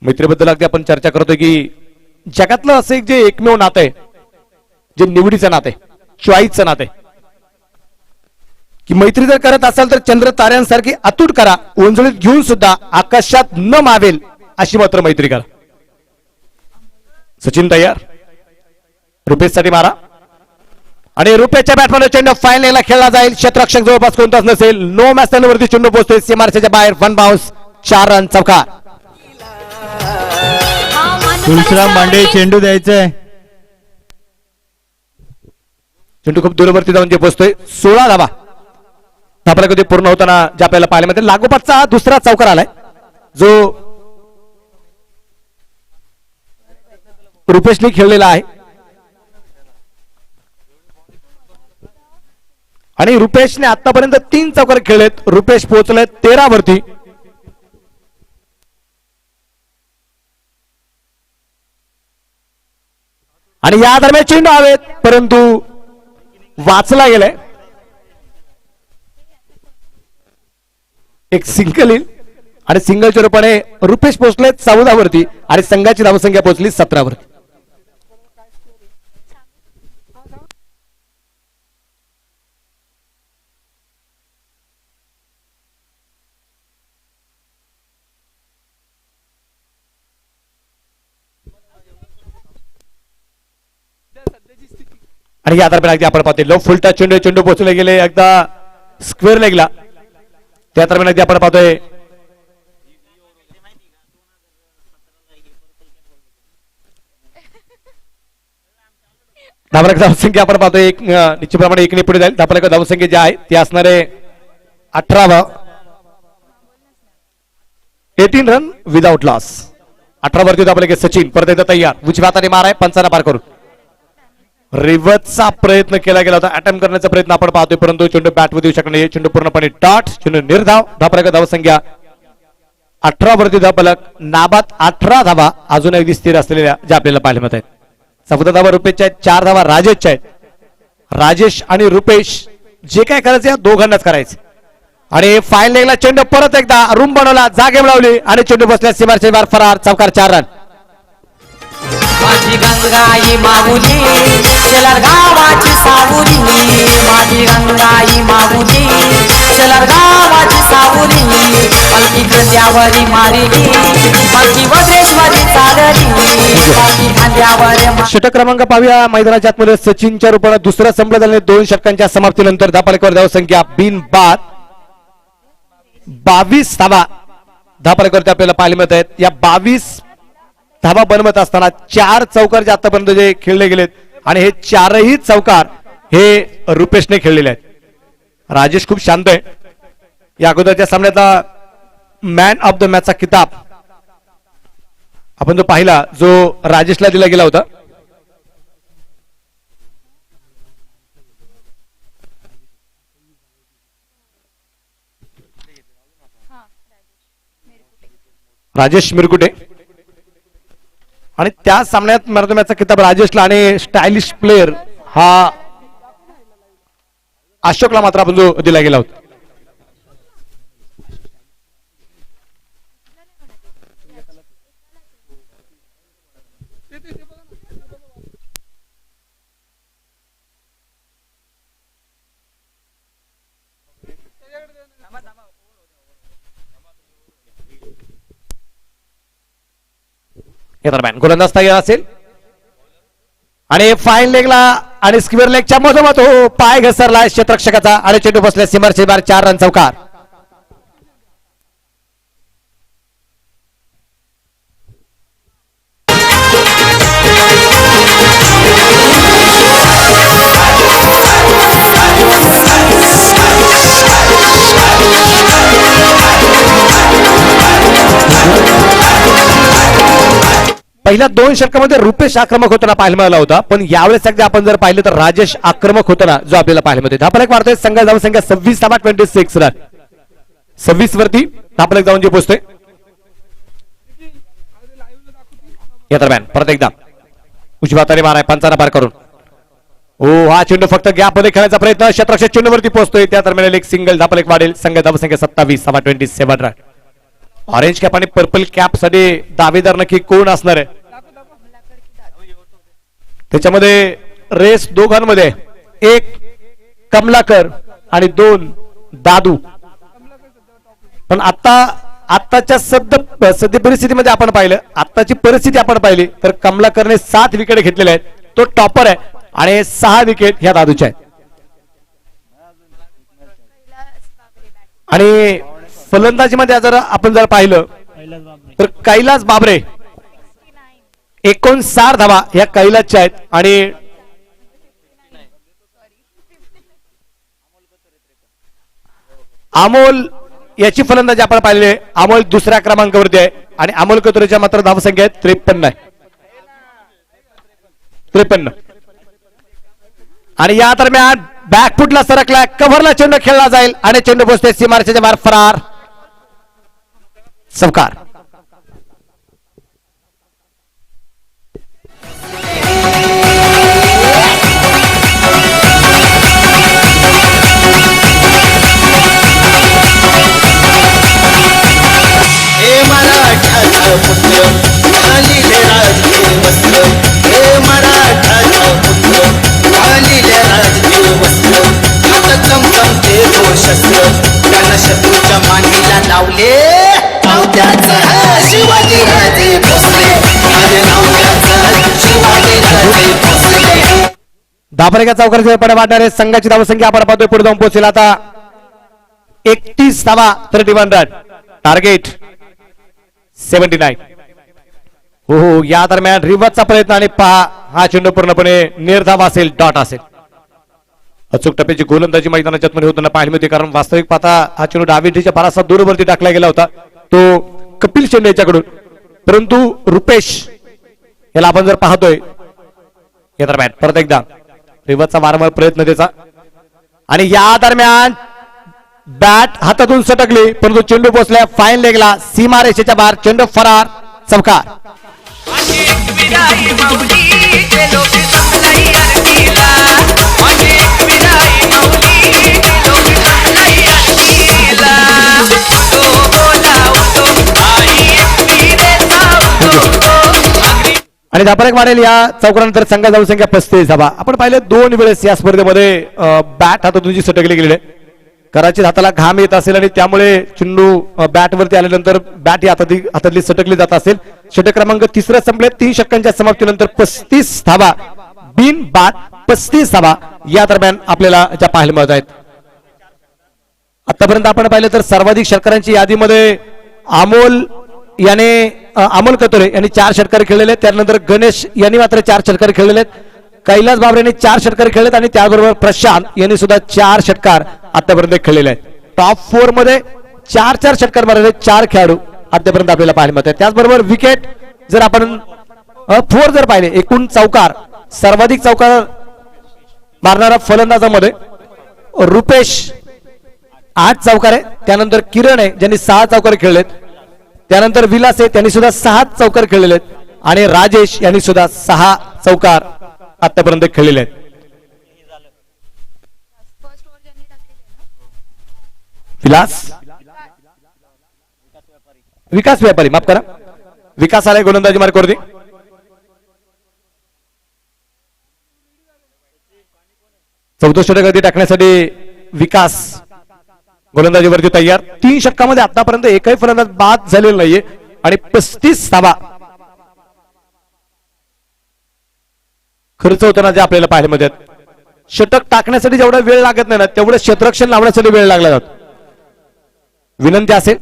मैत्रीबद्दल अगदी आपण चर्चा करतोय की जगातलं असं एक जे एकमेव नातं आहे, जे निवडीचं नातं आहे, चॉईसचं नातं आहे, की मैत्री जर करत असाल तर चंद्र ताऱ्यांसारखी अतूट करा, ओंजळीत घेऊन सुद्धा आकाशात न मावेल अशी मात्र मैत्री करा. सचिन तयार. रुपेश साठी मारा आणि रुपेशच्या बॅटमध्ये चेंडू फायनलला खेळला जाईल. क्षेत्ररक्षक जवळपास कोणताच नसेल. नो मॅच वरती चेंडू पोहोचतोय सीमारेषेच्या बाहेर. 1 बाउन्स, 4 रन, चौकार. तुलसीराम मांडे चेंडू द्यायचंय. चेंडू खूप दूरवरती जाऊन जे पोहोचतोय. 16 धावा आपल्याला कधी पूर्ण होताना जे आपल्याला पाहायला मिळते. लागोपाठचा दुसरा चौकार आलाय जो रुपेशने खेळलेला आहे आणि रुपेशने आतापर्यंत 3 चौकार खेळलेत. रुपेश पोहोचले 13 वरती. आणि या दरम्यान चेंडू हवेत परंतु वाचला गेलाय. एक सिंगल येईल आणि सिंगलच्या रूपाने रुपेश पोहोचले 14 वरती आणि संघाची धावसंख्या पोहोचली 17 वरती. आणि या दरम्यान अगदी आपण पाहतोय लो फुलटा चेंडू पोहोचले गेले एकदा स्क्वेअर लेगला. त्या दरम्यान अगदी आपण पाहतोय धावसंख्या आपण पाहतोय एक निश्चितप्रमाणे एकने पुढे जाईल. आपल्याकडे धावसंख्या जी आहे ती असणार आहे 18 18 रन विदाउट लॉस. 18 वरती आपल्याकडे सचिन परत एकदा तयार. उजव्या हाताने मार आहे 55 पार करून. रिव्हर्सचा प्रयत्न केला गेला होता. अटेम्प्ट करण्याचा प्रयत्न आपण पाहतोय परंतु चेंडू बॅटवर देऊ शकणार नाही. चेंडू पूर्णपणे डॉट. चेंडू निर्धाव. धापलक धावसंख्या 18 वरती धापलक नाबाद 18 धावा अजून अगदी स्थिर असलेल्या ज्या आपल्याला पाहायला मिळत आहेत. 14 धावा रुपेशच्या आहेत, 4 धावा राजेशच्या आहेत. राजेश आणि रुपेश जे काय करायचं या दोघांनाच करायचं. आणि फाईन लेगला चेंडू परत एकदा रूम बनवला, जागे लावली आणि चेंडू बसल्या सीमारेषेच्या बाहेर फरार. चौकार 4 रन. माझी गंगाई माऊली शेलार गावाची सावली. माझी गंगाई माऊली खांद्यावरी मारिली बाकी वज्रेश्वरी चालली बाकी खांद्यावर षटक क्रमांक पाहूया मैदानाच्या आतमध्ये सचिनच्या रूपाने दुसरा संपला झाल्याने 2 षटकांच्या समाप्तीनंतर धापळकर धावसंख्या बिन बाद 22 धावा धापळकर आपल्याला पाहायला मिळत आहेत. या 22 धावा बनवत असताना 4 चौकार जे आतापर्यंत जे खेळले गेलेत आणि हे 4ही चौकार हे रुपेशने खेळलेले आहेत. राजेश खूप शांत आहे. या अगोदरच्या सामन्याचा मॅन ऑफ द मॅचचा किताब आपण जो पाहिला जो राजेशला दिला गेला होता. राजेश मिरकुटे आणि त्या सामन्यात मॅन ऑफ द मॅचचा किताब राजेशला आणि स्टायलिश प्लेअर हा अशोकला मात्र आपण जो दिला गेला होता. या दरम्यान गोलंदाज तयार असेल आणि फाईन लेगला आणि स्क्वेअर लेगच्या मधोमध हो पाय घसरला क्षेत्ररक्षकाचा आणि चेंडू बसल्या सीमारचे बार 4 रन चौकार. पहिल्या 2 षटकामध्ये रुपेश आक्रमक होताना पाहायला मिळाला होता पण यावेळेस एकदा आपण जर पाहिलं तर राजेश आक्रमक होताना जो आपल्याला पाहायला मिळते. धापलक वाढतोय संघाची धावसंख्या 26 धावा 26 रन 26 वरती धापलक जाऊन जे पोहोचतोय. या दरम्यान परत एकदा उजव्या हाताने माराय पंचांना पार करून हो हा चेंडू फक्त गॅप मध्ये खेळण्याचा प्रयत्न क्षेत्ररक्षक चेंडूवरती पोहोचतोय. त्या दरम्यान एक सिंगल धापलक वाढेल संघाची धावसंख्या 27 धावा 27 रन. ऑरेंज कॅप आणि पर्पल कॅप साठी दावेदार नक्की कोण असणार आहे त्याच्यामध्ये रेस दोघांमध्ये एक कमलाकर आणि 2 दादू. पण आताच्या सध्या परिस्थितीमध्ये आपण पाहिलं आताची परिस्थिती आपण पाहिली तर कमलाकरने 7 विकेट घेतलेल्या आहेत. तो टॉपर आहे आणि 6 विकेट ह्या दादूच्या आहेत. आणि फलंदाजीमध्ये जर आपण जर पाहिलं तर कैलास बाबरे 59 धावा या कैलासच्या आहेत आणि अमोल याची फलंदाजी आपण पाहिलेली आहे. अमोल दुसऱ्या क्रमांकावरती आहे आणि अमोल कतुरेच्या मात्र धावसंख्या आहे 53 आहे 53. आणि या दरम्यान बॅकफुटला सरकला कव्हरला चेंडू खेळला जाईल आणि चेंडू पोहोचते सीमारेषेच्या बाहेर फरार चौकार. हे मराठाचा पुत्र घालिले राजकीय वस्त्र हे मराठाचा पुत्र घालिले राजकीय वस्त्र हात चमचमते शस्त्र त्यानं शत्रूच्या मांडीला लावले नाव त्याचं शिवाजी राजे भोसले माझे नाव त्याचं शिवाजी राजे भोसले. दाभरेगा चौकाचे पडे वाढणारे संघाची धावसंख्या आपण पाहतोय पुढे जाऊन पोहोचेल आता 31 धावा 31 रन टार्गेट 79. हो या दरम्यान रिव्हर्सचा प्रयत्न आणि पहा हा चेंडू पूर्णपणे निर्धाव असेल डॉट असेल. अचूक टप्प्याची गोलंदाजी मैदानाच्या आतमध्ये होताना पाहिली होती कारण वास्तविक पाहता हा चेंडू डावीच्या बराचसा दूरवरती टाकला गेला होता तो कपिल शेंडे याच्याकडून परंतु रुपेश याला आपण जर पाहतोय या दरम्यान परत एकदा रिव्हर्सचा वारंवार प्रयत्न त्याचा आणि या दरम्यान बॅट हातातून सटकली परंतु चेंडू पोहोचल्या फाईन लेगला सीमारेषेच्या बाहेर चेंडू फरार चौकार. आणि धापरेक वाढेल या चौकानंतर संघाची धावसंख्या 35 धावा. आपण पाहिलं 2 वेळेस या स्पर्धेमध्ये बॅट हातातून जी सटकली गेलेली कदाचित हाताला घाम येत असेल आणि त्यामुळे चेंडू बॅट वरती आल्यानंतर बॅट ही हातातली सटकली जात असेल. षटक क्रमांक 3 संपले. 3 षटकांच्या समाप्तीनंतर 35 धावा बिन बाद 35 धावा या दरम्यान आपल्याला ज्या पाहायला मिळत आहेत. आतापर्यंत आपण पाहिलं तर सर्वाधिक षटकारांची यादीमध्ये अमोल कतोरे यांनी 4 षटकार खेळलेले आहेत. त्यानंतर गणेश यांनी मात्र 4 षटकार खेळलेले आहेत. कैलास बाबरे यांनी 4 षटकार खेळलेत आणि त्याचबरोबर प्रशांत यांनी सुद्धा 4 षटकार आतापर्यंत खेळलेले आहेत. टॉप 4 मध्ये 4 षटकार मारलेले 4 खेळाडू आतापर्यंत आपल्याला पाहायला मिळतात. त्याचबरोबर विकेट जर आपण 4 जर पाहिले, एकूण चौकार सर्वाधिक चौकार मारणारा फलंदाजामध्ये रुपेश 8 चौकार आहे. त्यानंतर किरण आहे ज्यांनी 6 चौकार खेळलेत. त्यानंतर विलास आहे त्यांनी सुद्धा 6 चौकार खेळलेले आहेत आणि राजेश यांनी सुद्धा 6 चौकार आतापर्यंत खेळलेले आहेत. विकास व्यापारी माफ करा, विकास आलाय गोलंदाजी मार्कवरती. चौथं षटक टाकण्यासाठी विकास गोलंदाजीवरती तयार. 3 षटकामध्ये आतापर्यंत एकही फलंदाज बाद झालेला नाहीये आणि 35 धावा खर्च होताना जे आपल्याला पाहायला मिळतात. षटक टाकण्यासाठी जेवढा वेळ लागत नाही ना तेवढं क्षेत्ररक्षण लावण्यासाठी वेळ लागला जातो. विनंती असेल,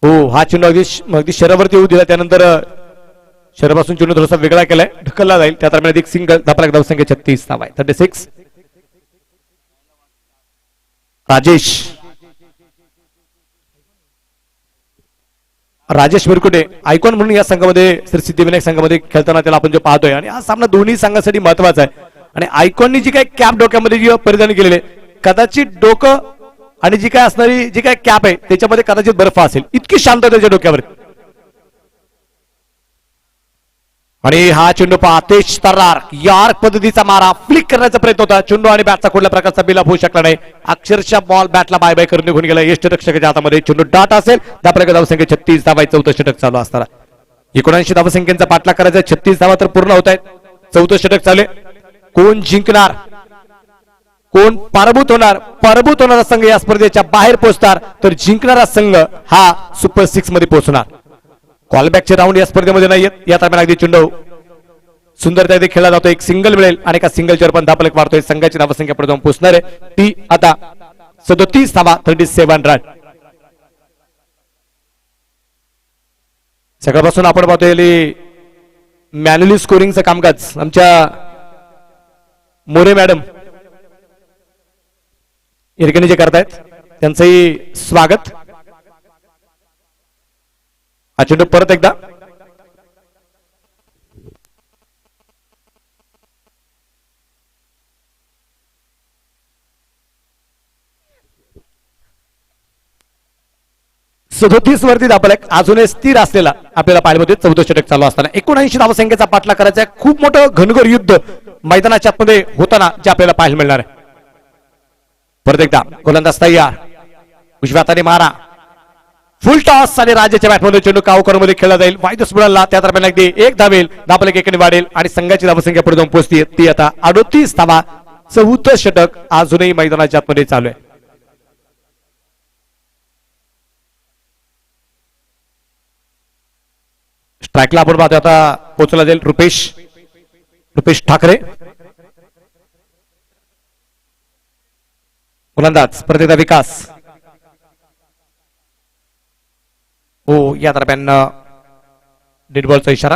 हो हा चेंडू अगदी शरीरावरती येऊ दिला. त्यानंतर शरीरापासून चेंडू थोडासा वेगळा केलाय, ढकलला जाईल. त्या दरम्यान एक सिंगल धापा धावसंख्या 36 धावा आहे. 36 राजेश मिरकुटे आयकॉन म्हणून या संघामध्ये श्री सिद्धिविनायक संघामध्ये खेळताना त्याला आपण जो पाहतोय आणि हा सामना दोन्ही संघासाठी महत्वाचा आहे. आणि आयकॉननी जी काही कॅप डोक्यामध्ये जी परिधान केलेले, कदाचित डोकं आणि जी काय असणारी जी काय कॅप आहे त्याच्यामध्ये कदाचित बर्फ असेल, इतकी शांतता त्याच्या डोक्यावर. आणि हा चेंडू पहा तेज तर्रार यार पद्धतीचा मारा फ्लिक करण्याचा प्रयत्न होता. चेंडू आणि बॅटचा कुठल्या प्रकारचा बिलाप होऊ शकला नाही. अक्षरशः बॉल बॅटला बाय बाय करून निघून गेला. यष्टरक्षकाच्या हातामध्ये चेंडू डाट असेल. धापल्याकडे धावसंख्या 36 धावा. 4थं षटक चालू असताना 79 धावसंख्येचा पाठलाग करायचा. 36 धावा तर पूर्ण होत आहेत. 4थं षटक चालू. कोण जिंकणार, कोण पराभूत होणार? पराभूत होणारा संघ या स्पर्धेच्या बाहेर पोहोचणार तर जिंकणारा संघ हा सुपर 6 मध्ये पोहोचणार. कॉलबॅकचे राऊंड या स्पर्धेमध्ये नाहीयेत. या दरम्यान अगदी चेंडू सुंदरता खेळला जातो. एक सिंगल मिळेल आणि एका सिंगलच्यावर पण धापलक मारतोय. संघाची धावसंख्या पुढे जाऊन पोहोचणार आहे ती आता 37 धावा 37 रन. सकाळपासून आपण पाहतोय मॅन्युअली स्कोरिंगचं कामकाज आमच्या मोरे मॅडम या ठिकाणी जे करतायत त्यांचंही स्वागत. हा चेंडू परत एकदा सदोतीस वरती धापलक अजूनही स्थिर असलेला आपल्याला पाहायला मिळते. 14 षटक चालू असताना 79 धावसंख्येचा पाठलाग करायचा आहे. खूप मोठं घनघोर युद्ध मैदानाच्या आतमध्ये होताना जे आपल्याला पाहायला मिळणार आहे. परत एकदा गोलंदाज तयार, उजव्या हाताने मारा, फुल टॉस आणि राज्याच्या बॅटमध्ये चेंडू कावकरमध्ये खेळला जाईल. वाईट स्फुडाला त्या दरम्यान अगदी एक धावेल, धापलक एकाने वाढेल आणि संघाची धावसंख्या पुढे जाऊन पोहोचते ती आता 38 धावा. 14 षटक अजूनही मैदानाच्या आतमध्ये चालू आहे. स्ट्राईकला आपण पाहतो आता पोहोचला जाईल रुपेश ठाकरे. गोलंदाज परत एकदा विकास. हो या दरम्यान डेड बॉलचा इशारा.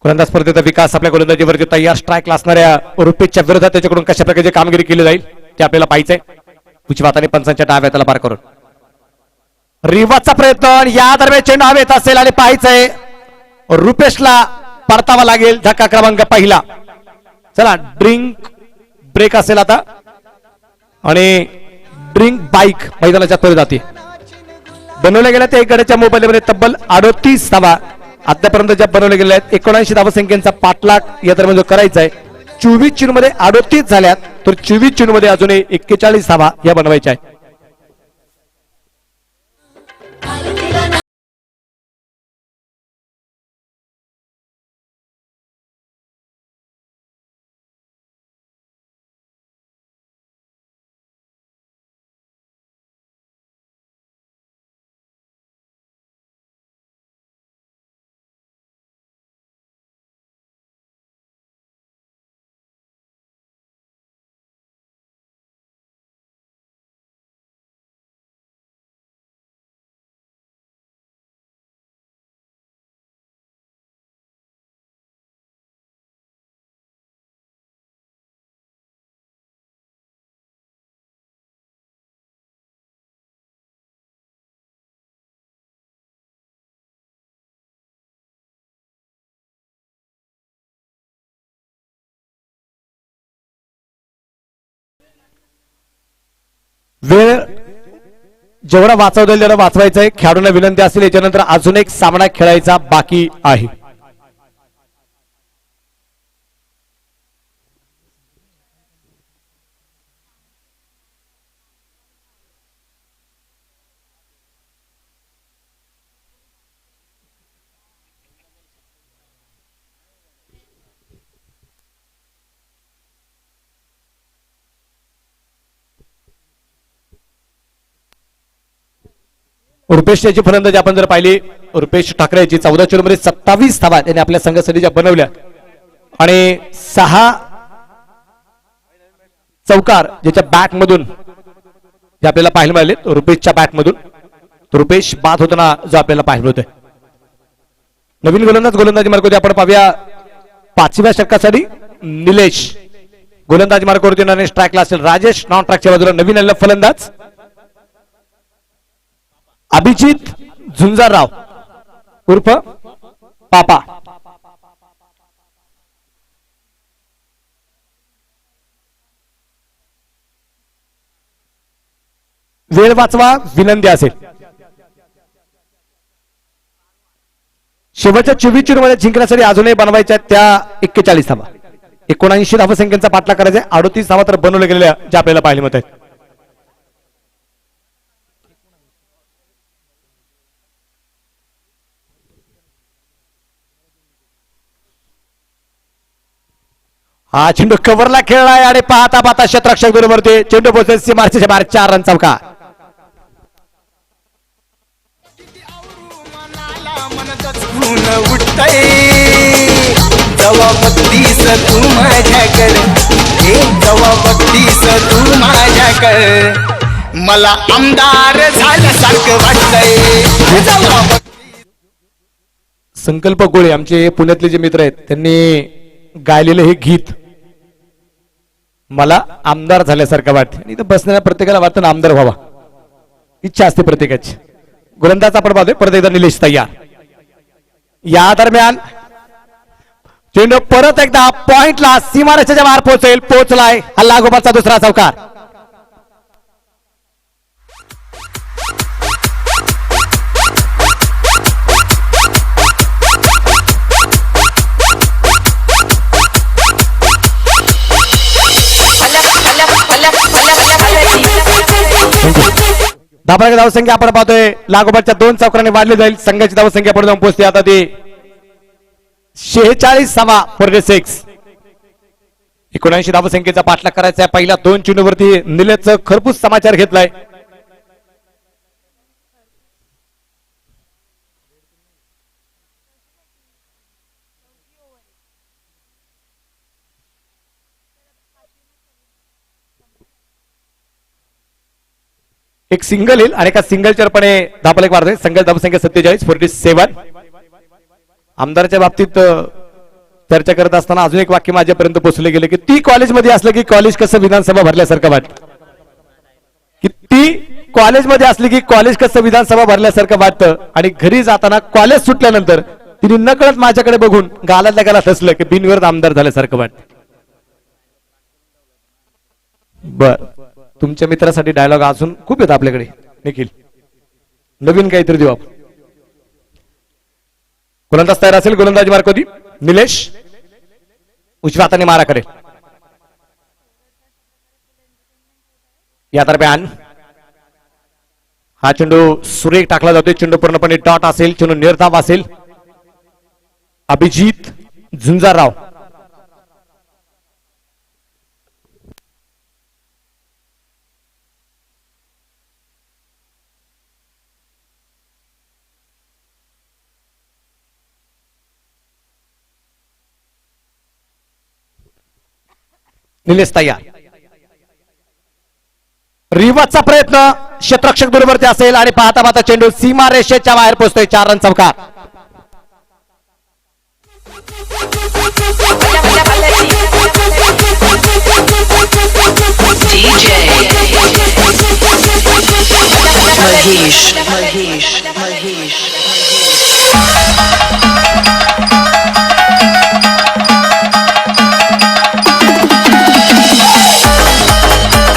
गोलंदाज स्पर्धेचा विकास आपल्या गोलंदाजीवरती तयार. स्ट्राईकला असणाऱ्या रुपेशच्या विरोधात त्याच्याकडून कशा प्रकारची कामगिरी केली जाईल ते आपल्याला पाहायचंय. उजव्या हाताने पंचांच्या डाव्या हाताला पार करून रिवाचा प्रयत्न या दरम्यान चेंडू हवेत असेल आणि पाहायचंय रुपेशला परतावा लागेल. धक्का क्रमांक पहिला. चला ड्रिंक ब्रेक असेल आता आणि ड्रिंक बाईक मैदानाच्या तोड जाते. बनवल्या गेल्या त्या एक गड्याच्या मोबाईलमध्ये तब्बल 38 धावा आतापर्यंत ज्या बनवल्या गेल्या आहेत. 79 धावसंख्येचा पाठलाग या दरम्यान जो करायचा आहे. 24 चेंडू मध्ये 38 झाल्यात तर 24 चेंडू मध्ये अजूनही 41 धावा या बनवायच्या आहेत. वेळ जेवढा वाचवता येईल तेवढा वाचवायचा आहे. खेळाडूंना विनंती असेल याच्यानंतर अजून एक सामना खेळायचा बाकी आहे. रुपेश याची फलंदाजी आपण जर पाहिली, रुपेश ठाकरे याची 14 चेंडूमध्ये 27 धावा त्यांनी आपल्या संघासाठी ज्या बनवल्या आणि 6 चौकार ज्याच्या बॅट मधून जे आपल्याला पाहायला मिळाले रुपेशच्या बॅट मधून. रुपेश बाद होताना जो आपल्याला पाहायला मिळतोय. नवीन गोलंदाजी मार्गावरती आपण पाहूया 5व्या षटकासाठी निलेश गोलंदाजी मार्गावरती येणारे स्ट्राईकला असेल. राजेश नॉन ट्रॅकच्या बाजूला नवीन आलेला फलंदाज अभिजित झुंजारराव उर्फ पापा. वेळ वाचवा विनंती असेल. शेवटच्या 24 चेंडूमध्ये जिंकण्यासाठी अजूनही बनवायच्या त्या 41 धावा. 79 धावसंख्येचा पाठलाग करायचा आहे. 38 धावा तर बनवल्या गेलेल्या ज्या आपल्याला पाहायला मिळत आहेत. हा चेंडू कव्हरला खेळलाय आणि पाहता पाहता क्षेत्ररक्षक बरोबर ते चेंडू पोहोचेल सीमारेषेच्या बाहेर. 4 रन चौका. जवा बघतीस तू माझ्याकडे, जवा बघतीस तू माझ्याकडे, मला आमदार झाल्यासारखं वाटतंय. संकल्प गोळे आमचे पुण्यातले जे मित्र आहेत त्यांनी गायलेलं हे गीत मला आमदार झाल्यासारखं वाटतं. आणि इथं बसणाऱ्या प्रत्येकाला वाटतं ना आमदार व्हावा, इच्छा असते प्रत्येकाची. गोलंदाज आपण पाहतोय परत एकदा निलेश तयार. या दरम्यान चेंडू परत एकदा पॉइंटला सीमारेषेच्या बाहेर पोहोचेल. पोहोचलाय. हा लागोपाठचा दुसरा चौकार. धाबाची धावसंख्या आपण पाहतोय लागोपाठच्या 2 चौकारांनी वाढली जाईल. संघाची धावसंख्या पुढे जाऊन पोहोचते आता ती 46 फॉर 6. 79 धावसंख्येचा पाठलाग करायचा आहे. पहिल्या 2 चेंडूवरती निलेशचं खरपूस समाचार घेतलाय. एक सिंगल येईल आणि एका सिंगलच्या पण धापलेक मारतोय. संघाची धावसंख्या 47 47. आमदारच्या बाबतीत चर्चा करत असताना अजून एक वाक्य माझ्यापर्यंत पोहोचले गेले की ती कॉलेजमध्ये असलं की कॉलेज कसं विधानसभा भरल्यासारखं वाटतं. की ती कॉलेजमध्ये असली की कॉलेज कसं विधानसभा भरल्यासारखं वाटतं. आणि घरी जाताना कॉलेज सुटल्यानंतर तिने नकळत माझ्याकडे बघून गालातल्या गालात हसलं की बिनविरोध आमदार झाल्यासारखं वाटतं. बर, तुमच्या मित्रासाठी डायलॉग अजून खूप आहेत आपल्याकडे. निखिल नवीन काहीतरी देऊ आपण. गोलंदाज तयार असेल. गोलंदाजी मार्क होती निलेश उजव्या हाताने मारा करेल. या दरम्यान हा चेंडू सुरेख टाकला जातोय. चेंडू पूर्णपणे डॉट असेल. चेंडू निर्धाव असेल. अभिजित झुंजारराव निलेश तयार. रिवाजचा प्रयत्न क्षेत्ररक्षक बरोबर असेल आणि पाहता पाहता चेंडू सीमा रेषेच्या बाहेर पोहोचतोय. 4 रन चौकार.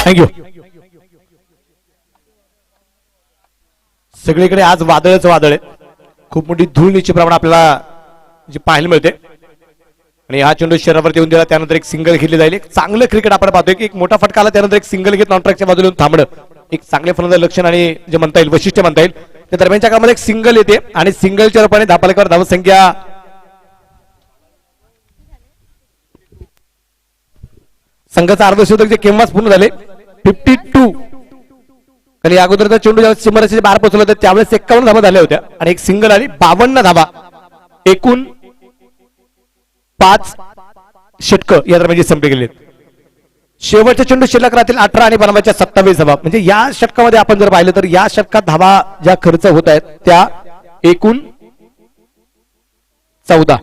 थँक्यू. सगळीकडे आज वादळच वादळ आहे. खूप मोठी धूळ निश्चित प्रमाणात आपल्याला जी पाहायला मिळते. आणि हा चेंडू शरीरावरती येऊन दिला, त्यानंतर एक सिंगल घेतली जाईल. एक चांगलं क्रिकेट आपण पाहतोय की एक मोठा फटका आला, त्यानंतर एक सिंगल घेत नॉनट्रॅकच्या बाजूला येऊन थांबणं एक चांगले फलंदाज लक्षण आणि जे म्हणता येईल वैशिष्ट्य म्हणता येईल. त्या दरम्यानच्या काळामध्ये एक सिंगल येते आणि सिंगलच्या रूपाने धापालेकर धावसंख्या संघाचा अर्धशतक जे केव्हाच पूर्ण झाले 52. आणि अगोदरचा चेंडू ज्यावेळेस सीमारेषेच्या बाहेर पोहोचला होता त्यावेळेस 51 धावा झाल्या होत्या आणि एक सिंगल आली 52 धावा. एकूण 5 षटकं या दरम्यान संपले गेले. शेवटचे चेंडू शिल्लक राहतील 18 आणि बनवायच्या 27 धावा. म्हणजे या षटकामध्ये आपण जर पाहिलं तर या षटकात धावा ज्या खर्च होत आहेत त्या एकूण 14.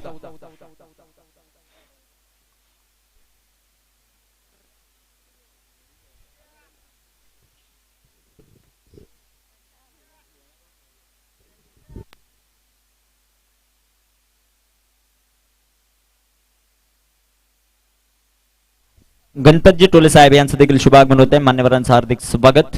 गणपतजी टोले साहेब यांचं देखील शुभागमन होत आहे. मान्यवरांचं हार्दिक स्वागत.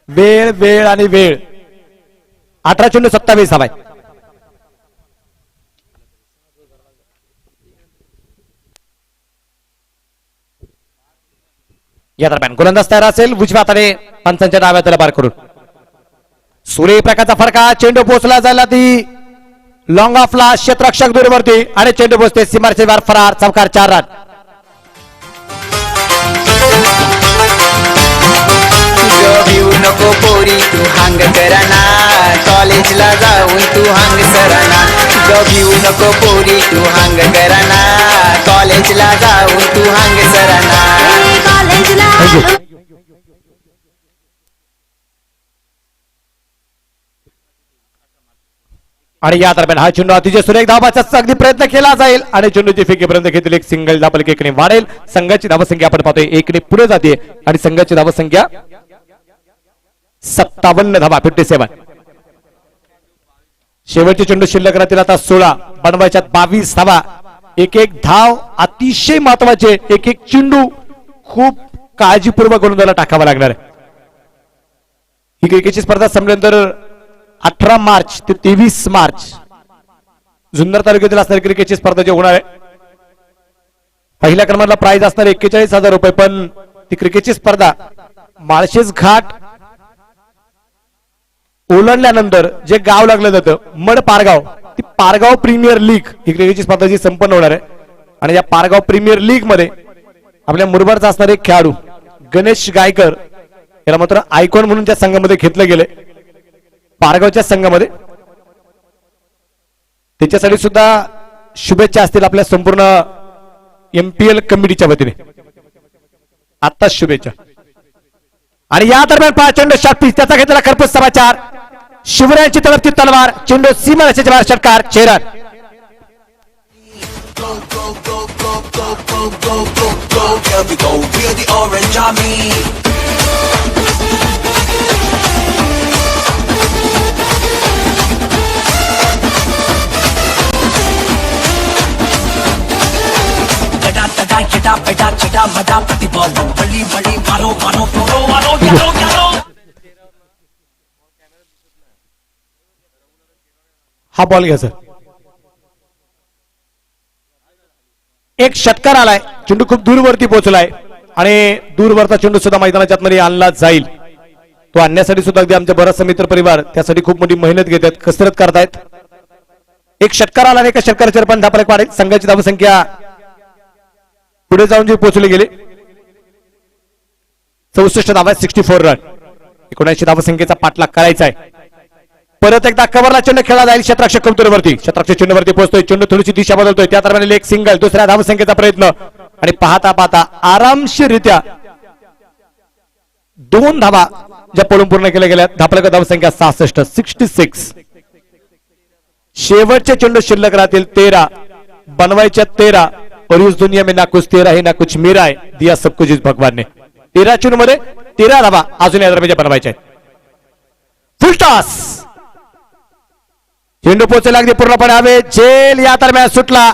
वेळ वेळ आणि वेळ 18 चेंडू 27 धावा. या दरम्यान गोलंदाज तयार असेल उजव्या हाताने पंचांच्या डाव्या हाताला पार करून सूर्यप्रकाशचा फरका चेंडू पोहोचला जायला ती लॉंग ऑफला क्षेत्ररक्षक दूरवरती आणि चेंडू पोहोचते सीमारेषेच्या बाहेर फरार. चौकार 4 रन. भिऊ नको पोरी तू हांग कराना कॉलेजला जाऊन तू हांग सराना. भिऊ नको पोरी तू हांग कराना कॉलेजला जाऊन तू हांग सराना. आणि या दरम्यान हा चेंडू अतिशय सुरेख धावाचा अगदी प्रयत्न केला जाईल आणि चेंडूची फेकीपर्यंत घेतील एक सिंगल धापल एकने वाढेल. संघाची धावसंख्या आपण पाहतोय एकने पुढे जाते आणि संघाची धावसंख्या 57 धावा 57. शेवटचे चेंडू शिल्लक राहतील आता 16 बनवायच्या 22 धावा. एक एक धाव अतिशय महत्वाचे. एक एक चेंडू खूप काळजीपूर्वक गोलंदाजाला टाकावा लागणार आहे. ही क्रिकेटची स्पर्धा संपल्यानंतर 18 मार्च ते 23 मार्च जुन्नर तालुक्यातील असणारी क्रिकेटची स्पर्धा जी होणार आहे. पहिल्या क्रमांकाला प्राइज असणार 41,000 रुपये. पण ती क्रिकेटची स्पर्धा माळशेज घाट ओलांडल्यानंतर जे गाव लागलं जातं मड पारगाव, ती पारगाव प्रीमियर लीग ही क्रिकेटची स्पर्धा जी संपन्न होणार आहे. आणि या पारगाव प्रीमियर लीग मध्ये आपल्या मुरबाडचा असणारे एक खेळाडू गणेश गायकर याला मात्र आयकॉन म्हणून त्या संघामध्ये घेतले गेले पारगावच्या संघामध्ये. त्याच्यासाठी सुद्धा शुभेच्छा असतील आपल्या संपूर्ण MPL कमिटीच्या वतीने. आत्ताच शुभेच्छा. आणि या दरम्यान 5 चेंडू शॉर्ट त्याचा घेतलेला खरपूस समाचार. शिवरायांची तळपती तलवार चेंडू सीमारेषेच्या बाहेर षटकार 6 रन. हा बॉल घ्या सर. एक षटकार आलाय. चेंडू खूप दूरवरती पोहोचलाय आणि दूरवरचा चेंडू सुद्धा मैदानाच्या आतमध्ये आणला जाईल. तो आणण्यासाठी सुद्धा अगदी आमचे बराचसा मित्र परिवार त्यासाठी खूप मोठी मेहनत घेतात, कसरत करतायत. एक षटकार आला आणि एका षटकाराच्या रूपाने धापलक वाढेल. संघाची धावसंख्या पुढे जाऊन जी पोहोचली गेली 64 धावा 64 रन. 79 धावसंख्येचा पाठलाग करायचा आहे. परत एकदा कव्हरला चेंडू खेळला जाईल क्षेत्ररक्षक कमतोरवरती. क्षेत्ररक्षक चेंडूवरती पोहोचतोय. चेंडू थोडीशी दिशा बदलतोय. त्या दरम्यान एक सिंगल दुसऱ्या धावसंख्येचा प्रयत्न आणि पाहता पाहता आरामशीररित्या 2 धावा ज्या पळून पूर्ण केल्या गेल्या. धापलक धावसंख्या 66. शेवटचे चेंडू शिल्लक राहतील 13 बनवायच्या 13 और इस दुनिया में ना कुछ तेरा है ना कुछ मेरा है, दिया सब कुछ इस भगवान ने. 13 चेंडूमध्ये 13 धावा अजून या दरम्यान बनवायच्या आहेत. फुल टॉस. चेंडू पोहोचला अगदी पूर्णपणे हवे. झेल या दरम्यान सुटला.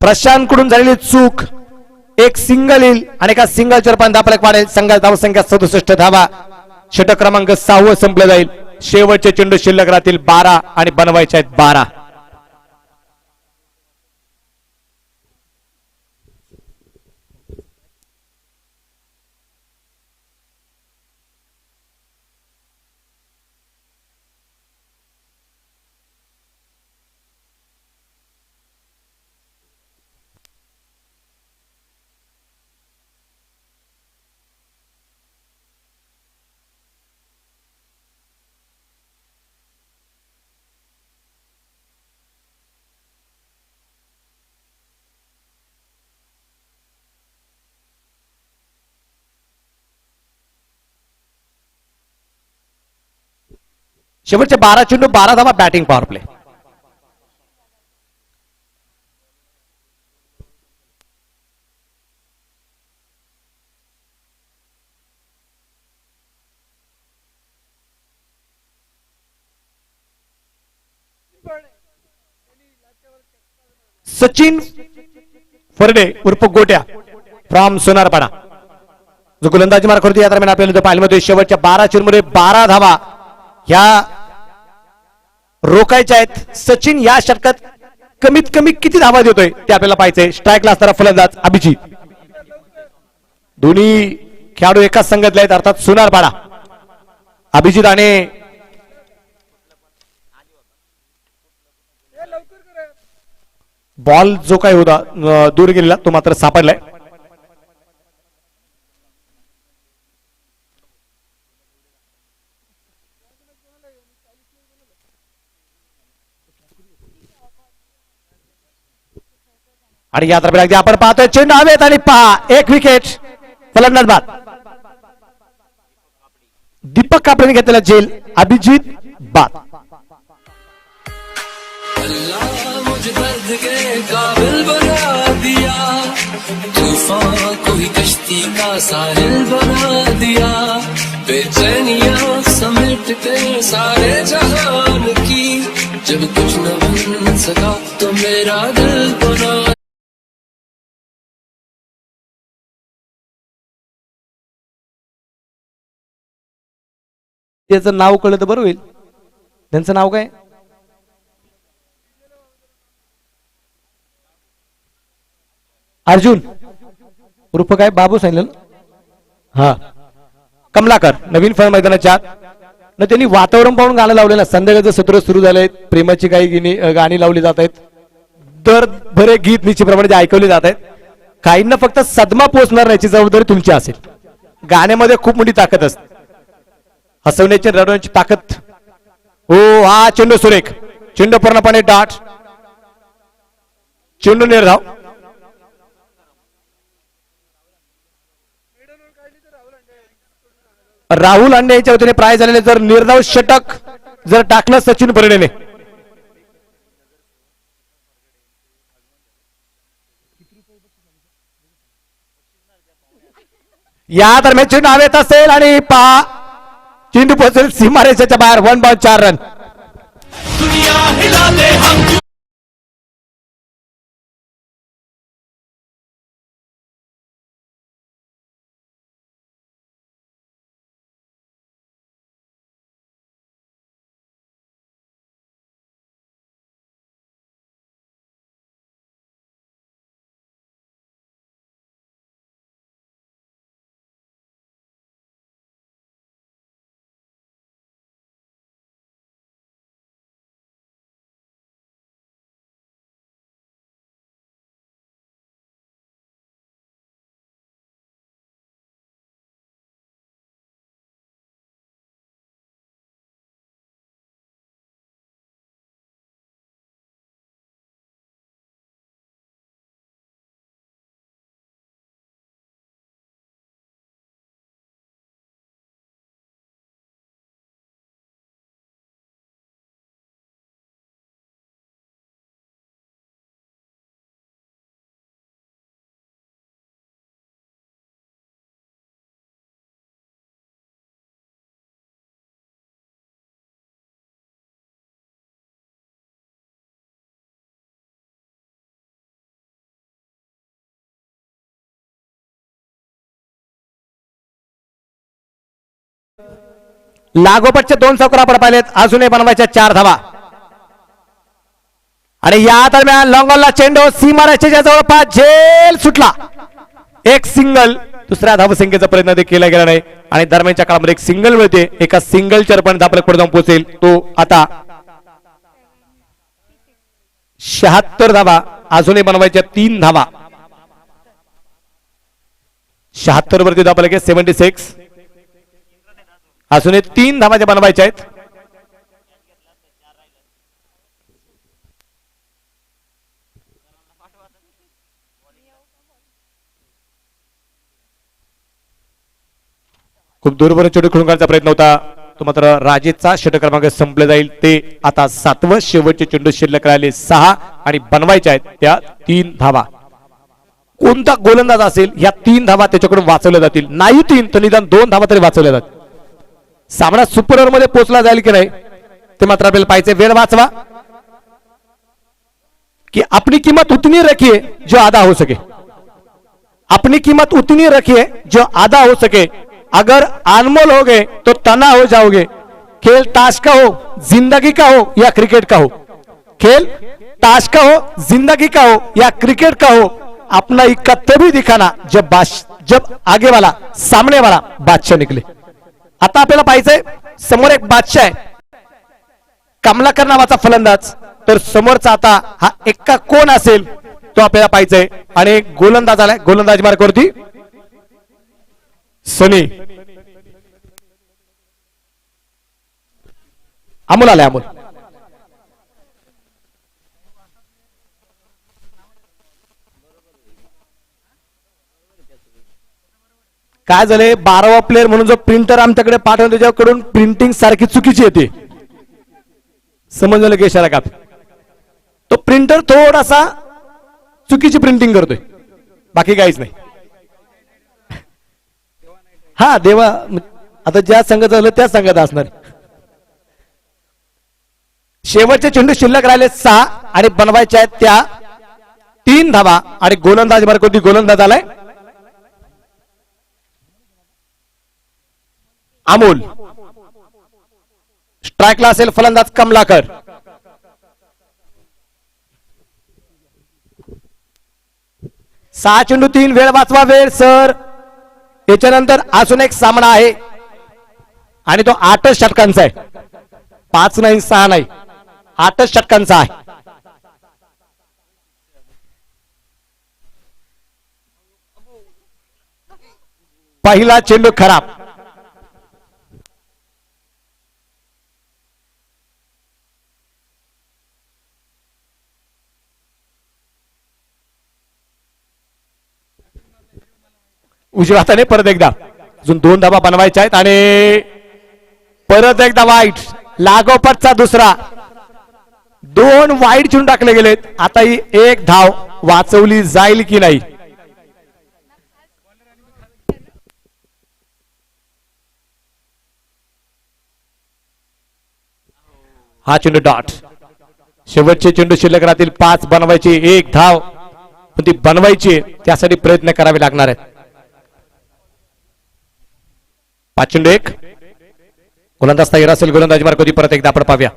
प्रशांत कडून झालेली चूक. एक सिंगल येईल आणि एका सिंगलच्या रूपाने धापलक वाढेल. संघाची धावसंख्या 67 धावा. षटक क्रमांक 6 संपलं जाईल. शेवटचे चेंडू शिल्लक राहतील 12 आणि बनवायचे आहेत 12. शेवटचे 12 चेंडू 12 धावा. Batting power play. सचिन फरडे उर्फ गोट्या फ्रॉम सोनारपाडा जो गोलंदाजी मार्क करतो या दरम्यान आपल्याला पाहिलं मध्ये शेवटच्या 12 चेंडूमध्ये 12 धावा ह्या रोखायच्या आहेत. सचिन या षटकात कमीत कमी किती धावा देतोय ते आपल्याला पाहायचंय. स्ट्राईकला असणारा फलंदाज अभिजित. दोन्ही खेळाडू एकाच संघातले आहेत अर्थात सोनारपाडा. अभिजित आणि बॉल जो काही होता दूर गेलेला तो मात्र सापडलाय. आणि या दरम्यान अगदी आपण पाहतोय चेंडू हवेत आणि पहा एक विकेट. फलंदाज बाद. दीपक कापडेने घेतलेला झेल. अभिजित बाद. मुझे दर्द के काबिल बना दिया, तूफान को ही कश्ती का साहिल बना दिया, बेचैनियां समेट के सारे जहान की, जब कुछ न बन सका तो मेरा दिल बना. त्याचं नाव कळलं तर बरं होईल. त्यांचं नाव काय? अर्जुन उर्फ काय बाबू सांगितलं. हा कमलाकर नवीन फळ मैदानाच्या न त्यांनी वातावरण पाहून गाणं लावलेलं. संध्याकाळचं सत्र सुरू झालंय. प्रेमाची काही गाणी लावली जात आहेत. दर बरे गीत निश्चितप्रमाणे जे ऐकवले जात आहेत. काहींना फक्त सदमा पोचणार नाही याची जबाबदारी तुमची असेल. गाण्यामध्ये खूप मोठी ताकद असते. हसवण्याची रडवण्याची ताकद. हो हा चेंडू सुरेख. चेंडू पूर्णपणे डाट. चेंडू निर्धाव. राहुल अंडे याच्या वतीने प्राय झालेले जर निर्धाव षटक जर टाकलं सचिन परिणेने या दरम्यान चेंडू हवेत असेल आणि पहा चेंडू पोहोचेल सीमारेषेच्या बाहेर. 1 बॉल 4 रन. लागोपाठचे 2 चौकार आपण पाहिलेत. अजूनही बनवायच्या 4 धावा. आणि या दरम्यान लॉंगॉनला चेंडू सीमारेषेच्या जवळपास झेल सुटला. एक सिंगल. दुसऱ्या धावसंख्येचा प्रयत्न ते केला गेला नाही आणि दरम्यानच्या काळामध्ये एक सिंगल मिळते. एका सिंगलच्या पण धापलक जाऊन पोहोचेल. तो आता 76 धावा. अजूनही बनवायच्या 3 धावा. 76 वरती धापलक आहे 76. अजूनही 3 धावा ज्या बनवायच्या आहेत. खूप दूरवर चेंडू खेळून काढण्याचा प्रयत्न होता तो, मात्र राजेचा षटक क्रमांक संपले जाईल. ते आता 7वं शेवटचे चेंडू शिल्लक राहिले 6 आणि बनवायच्या आहेत त्या 3 धावा. कोणता गोलंदाज असेल ह्या 3 धावा त्याच्याकडून वाचवल्या जातील. नाही 3 तर निदान 2 धावा तरी वाचवल्या जातील. सामना सुपर ओव्हर मध्ये पोहोचला जाईल की नाही ते मात्र आपल्याला पाहिजे. वेळ वाचवा कि अपनी कीमत उतनी रखिए जो आधा हो सके. अपनी कीमत उतनी रखिए जो आधा हो सके. अगर अनमोल हो गए तो तना हो जाओगे. खेल ताश का हो, जिंदगी का हो या क्रिकेट का हो. खेल ताश का हो, जिंदगी का हो या क्रिकेट का हो. अपना इक्का तभी दिखाना जब आगे वाला सामने वाला बादशाह निकले. आता आपल्याला पाहिजे समोर एक बादशाह आहे कमलाकर नावाचा फलंदाज. तर समोरचा आता हा एक्का कोण असेल तो आपल्याला पाहिजे. आणि गोलंदाज आलाय. गोलंदाज मार्गावरती सनी. अमोल आलाय. अमोल काय झालंय 12वा प्लेअर म्हणून जो प्रिंटर आमच्याकडे पाठवतो त्याच्याकडून प्रिंटिंग सारखी चुकीची येते. समजलं की इशारा का. तो प्रिंटर थोडासा चुकीची प्रिंटिंग करतोय बाकी काहीच नाही. हा देवा आता ज्या संघात झालं त्या संघात असणार. शेवटचे चेंडू शिल्लक राहिले 6 आणि बनवायचे आहेत त्या 3 धावा. आणि गोलंदाज मार्गावरती गोलंदाज आलाय अमोल. स्ट्राईकला असेल फलंदाज कमलाकर. सहा चेंडू 3. वेळ वाचवा. वेळ सर. त्याच्यानंतर अजून एक सामना आहे आणि तो 8च षटकांचा आहे. 5 नाही 6 नाही 8च षटकांचा आहे. पहिला चेंडू खराब. उजव्या हाताने परत एकदा अजून 2 धावा बनवायच्या आहेत आणि परत एकदा वाईट. लागोपाठचा दुसरा. 2 वाईट चेंडू टाकले गेलेत. आता ही 1 धाव वाचवली जाईल की नाही. हा चेंडू डॉट. शेवटचे चेंडू शिल्लक राहतील 5. बनवायची 1 धाव पण ती बनवायची त्यासाठी प्रयत्न करावे लागणार आहेत. 5 चेंडू 1. गोलंदाज तयार असेल. गोलंदाजी मार्ग परत एकदा आपण पाहूया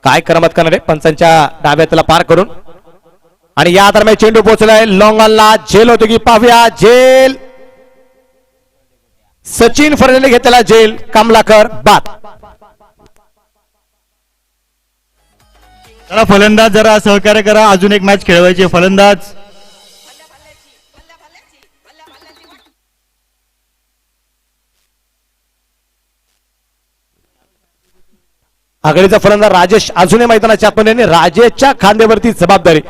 काय करमत करणार आहे पंचांच्या डाव्यातला पार करून. आणि या दरम्यान चेंडू पोहोचलाय लॉंगॉनला. झेल होते की पाहूया. झेल सचिन फर्नांडिस घेतलेला झेल. कमलाकर बाद. जरा फलंदाज जरा सहकार्य करा. अजून एक मॅच खेळवायची. फलंदाज आघाडीचा फलंदाज राजेश अजूनही मैदानाच्या आतमध्ये. राजेशच्या खांद्यावरती जबाबदारी.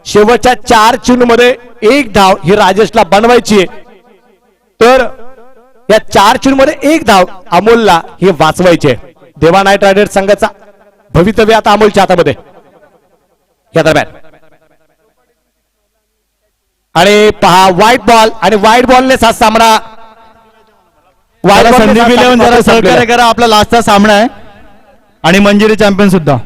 शेवटच्या 4 चेंडू मध्ये 1 धाव ही राजेशला बनवायची आहे. तर या 4 चेंडू मध्ये 1 धाव अमोलला ही वाचवायची आहे. देवा नाईट रायडर्स संघाचा भवितव्य आता अमोलच्या हातामध्ये या दरम्यान. आणि पहा व्हाईट बॉल आणि व्हाईट बॉलने हा सामना. संदीप इलेव्हन जरा सहकार्य करा. आपला लास्टचा सामना आहे आणि मंजिरी चॅम्पियन सुद्धा.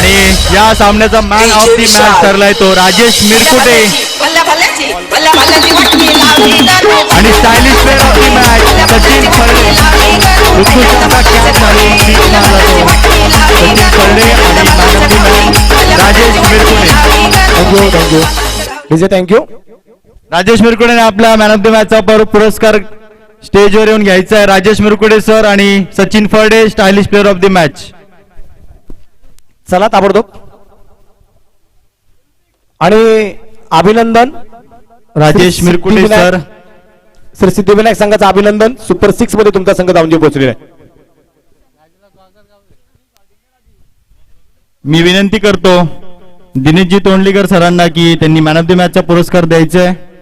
आणि या सामन्याचा मॅन ऑफ द मॅच ठरलाय तो राजेश मिरकुटे आणि stylish player of the match Sachin Phalde. उत्कृष्ट कॅच घालून पीक मारला तो सचिन फळडे आणि man of the match Rajesh Mirkute. Thank you Vijay thank you. Rajesh मिरकुडेने आपला मॅन ऑफ द मॅचचा पुरस्कार स्टेजवर येऊन घ्यायचा आहे. राजेश मिरकुडे सर आणि Sachin Phalde stylish player of the match. चला ताबडतोब आणि अभिनंदन राजेश मिरकुटे सर. श्री सिद्धिविनायक संघाचं अभिनंदन. सुपर 6 मध्ये तुमचा संघ धावून पोहोचलेला आहे. मी विनंती करतो दिनेशजी तोंडलीकर सरांना की त्यांनी मॅन ऑफ द मॅचचा पुरस्कार द्यायचा आहे.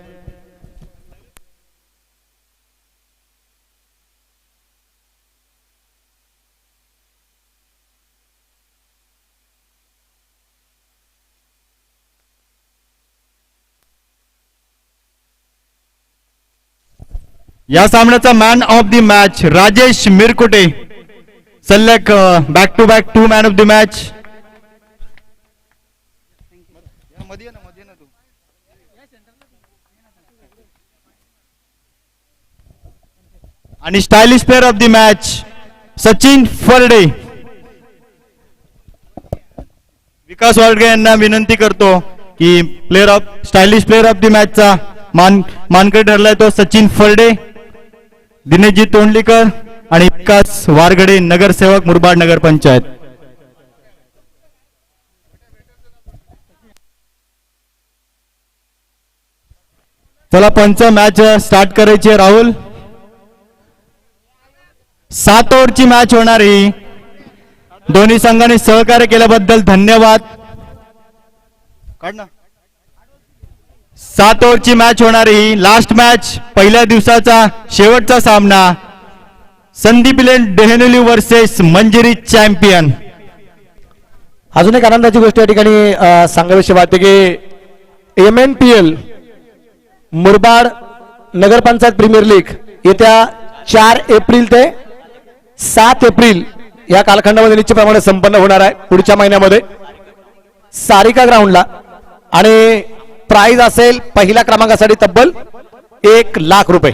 या सामन्याचा man of the match Rajesh Mirkute. सलग back to back 2 man of the match. आणि stylish player of the match Sachin Phalde. Vikas Wadge यांना विनंती करतो की स्टायलिश प्लेअर ऑफ द मॅचचा मानकरी ठरलाय तो सचिन फळडे. दिनेशजी तोंडलीकर आणि विकास वारगडे नगरसेवक मुरबाड नगर पंचायत. चला पंच मॅच स्टार्ट करायची आहे. राहुल 7 ओव्हरची मॅच होणार ही. दोन्ही संघांनी सहकार्य केल्याबद्दल धन्यवाद. 7 ओव्हरची मॅच होणार ही. लास्ट मॅच पहिल्या दिवसाचा शेवटचा सामना संदीप डेहनोली वर्सेस मंजिरी चॅम्पियन. अजून एक आनंदाची गोष्ट या ठिकाणी सांगावीशी वाटते की MNPL मुरबाड नगरपंचायत प्रीमियर लीग येत्या 4 एप्रिल ते 7 एप्रिल या कालखंडामध्ये निश्चितप्रमाणे संपन्न होणार आहे पुढच्या महिन्यामध्ये सारिका ग्राउंडला. आणि प्राइज असेल पहिल्या क्रमांकासाठी तब्बल 1 लाख रुपये.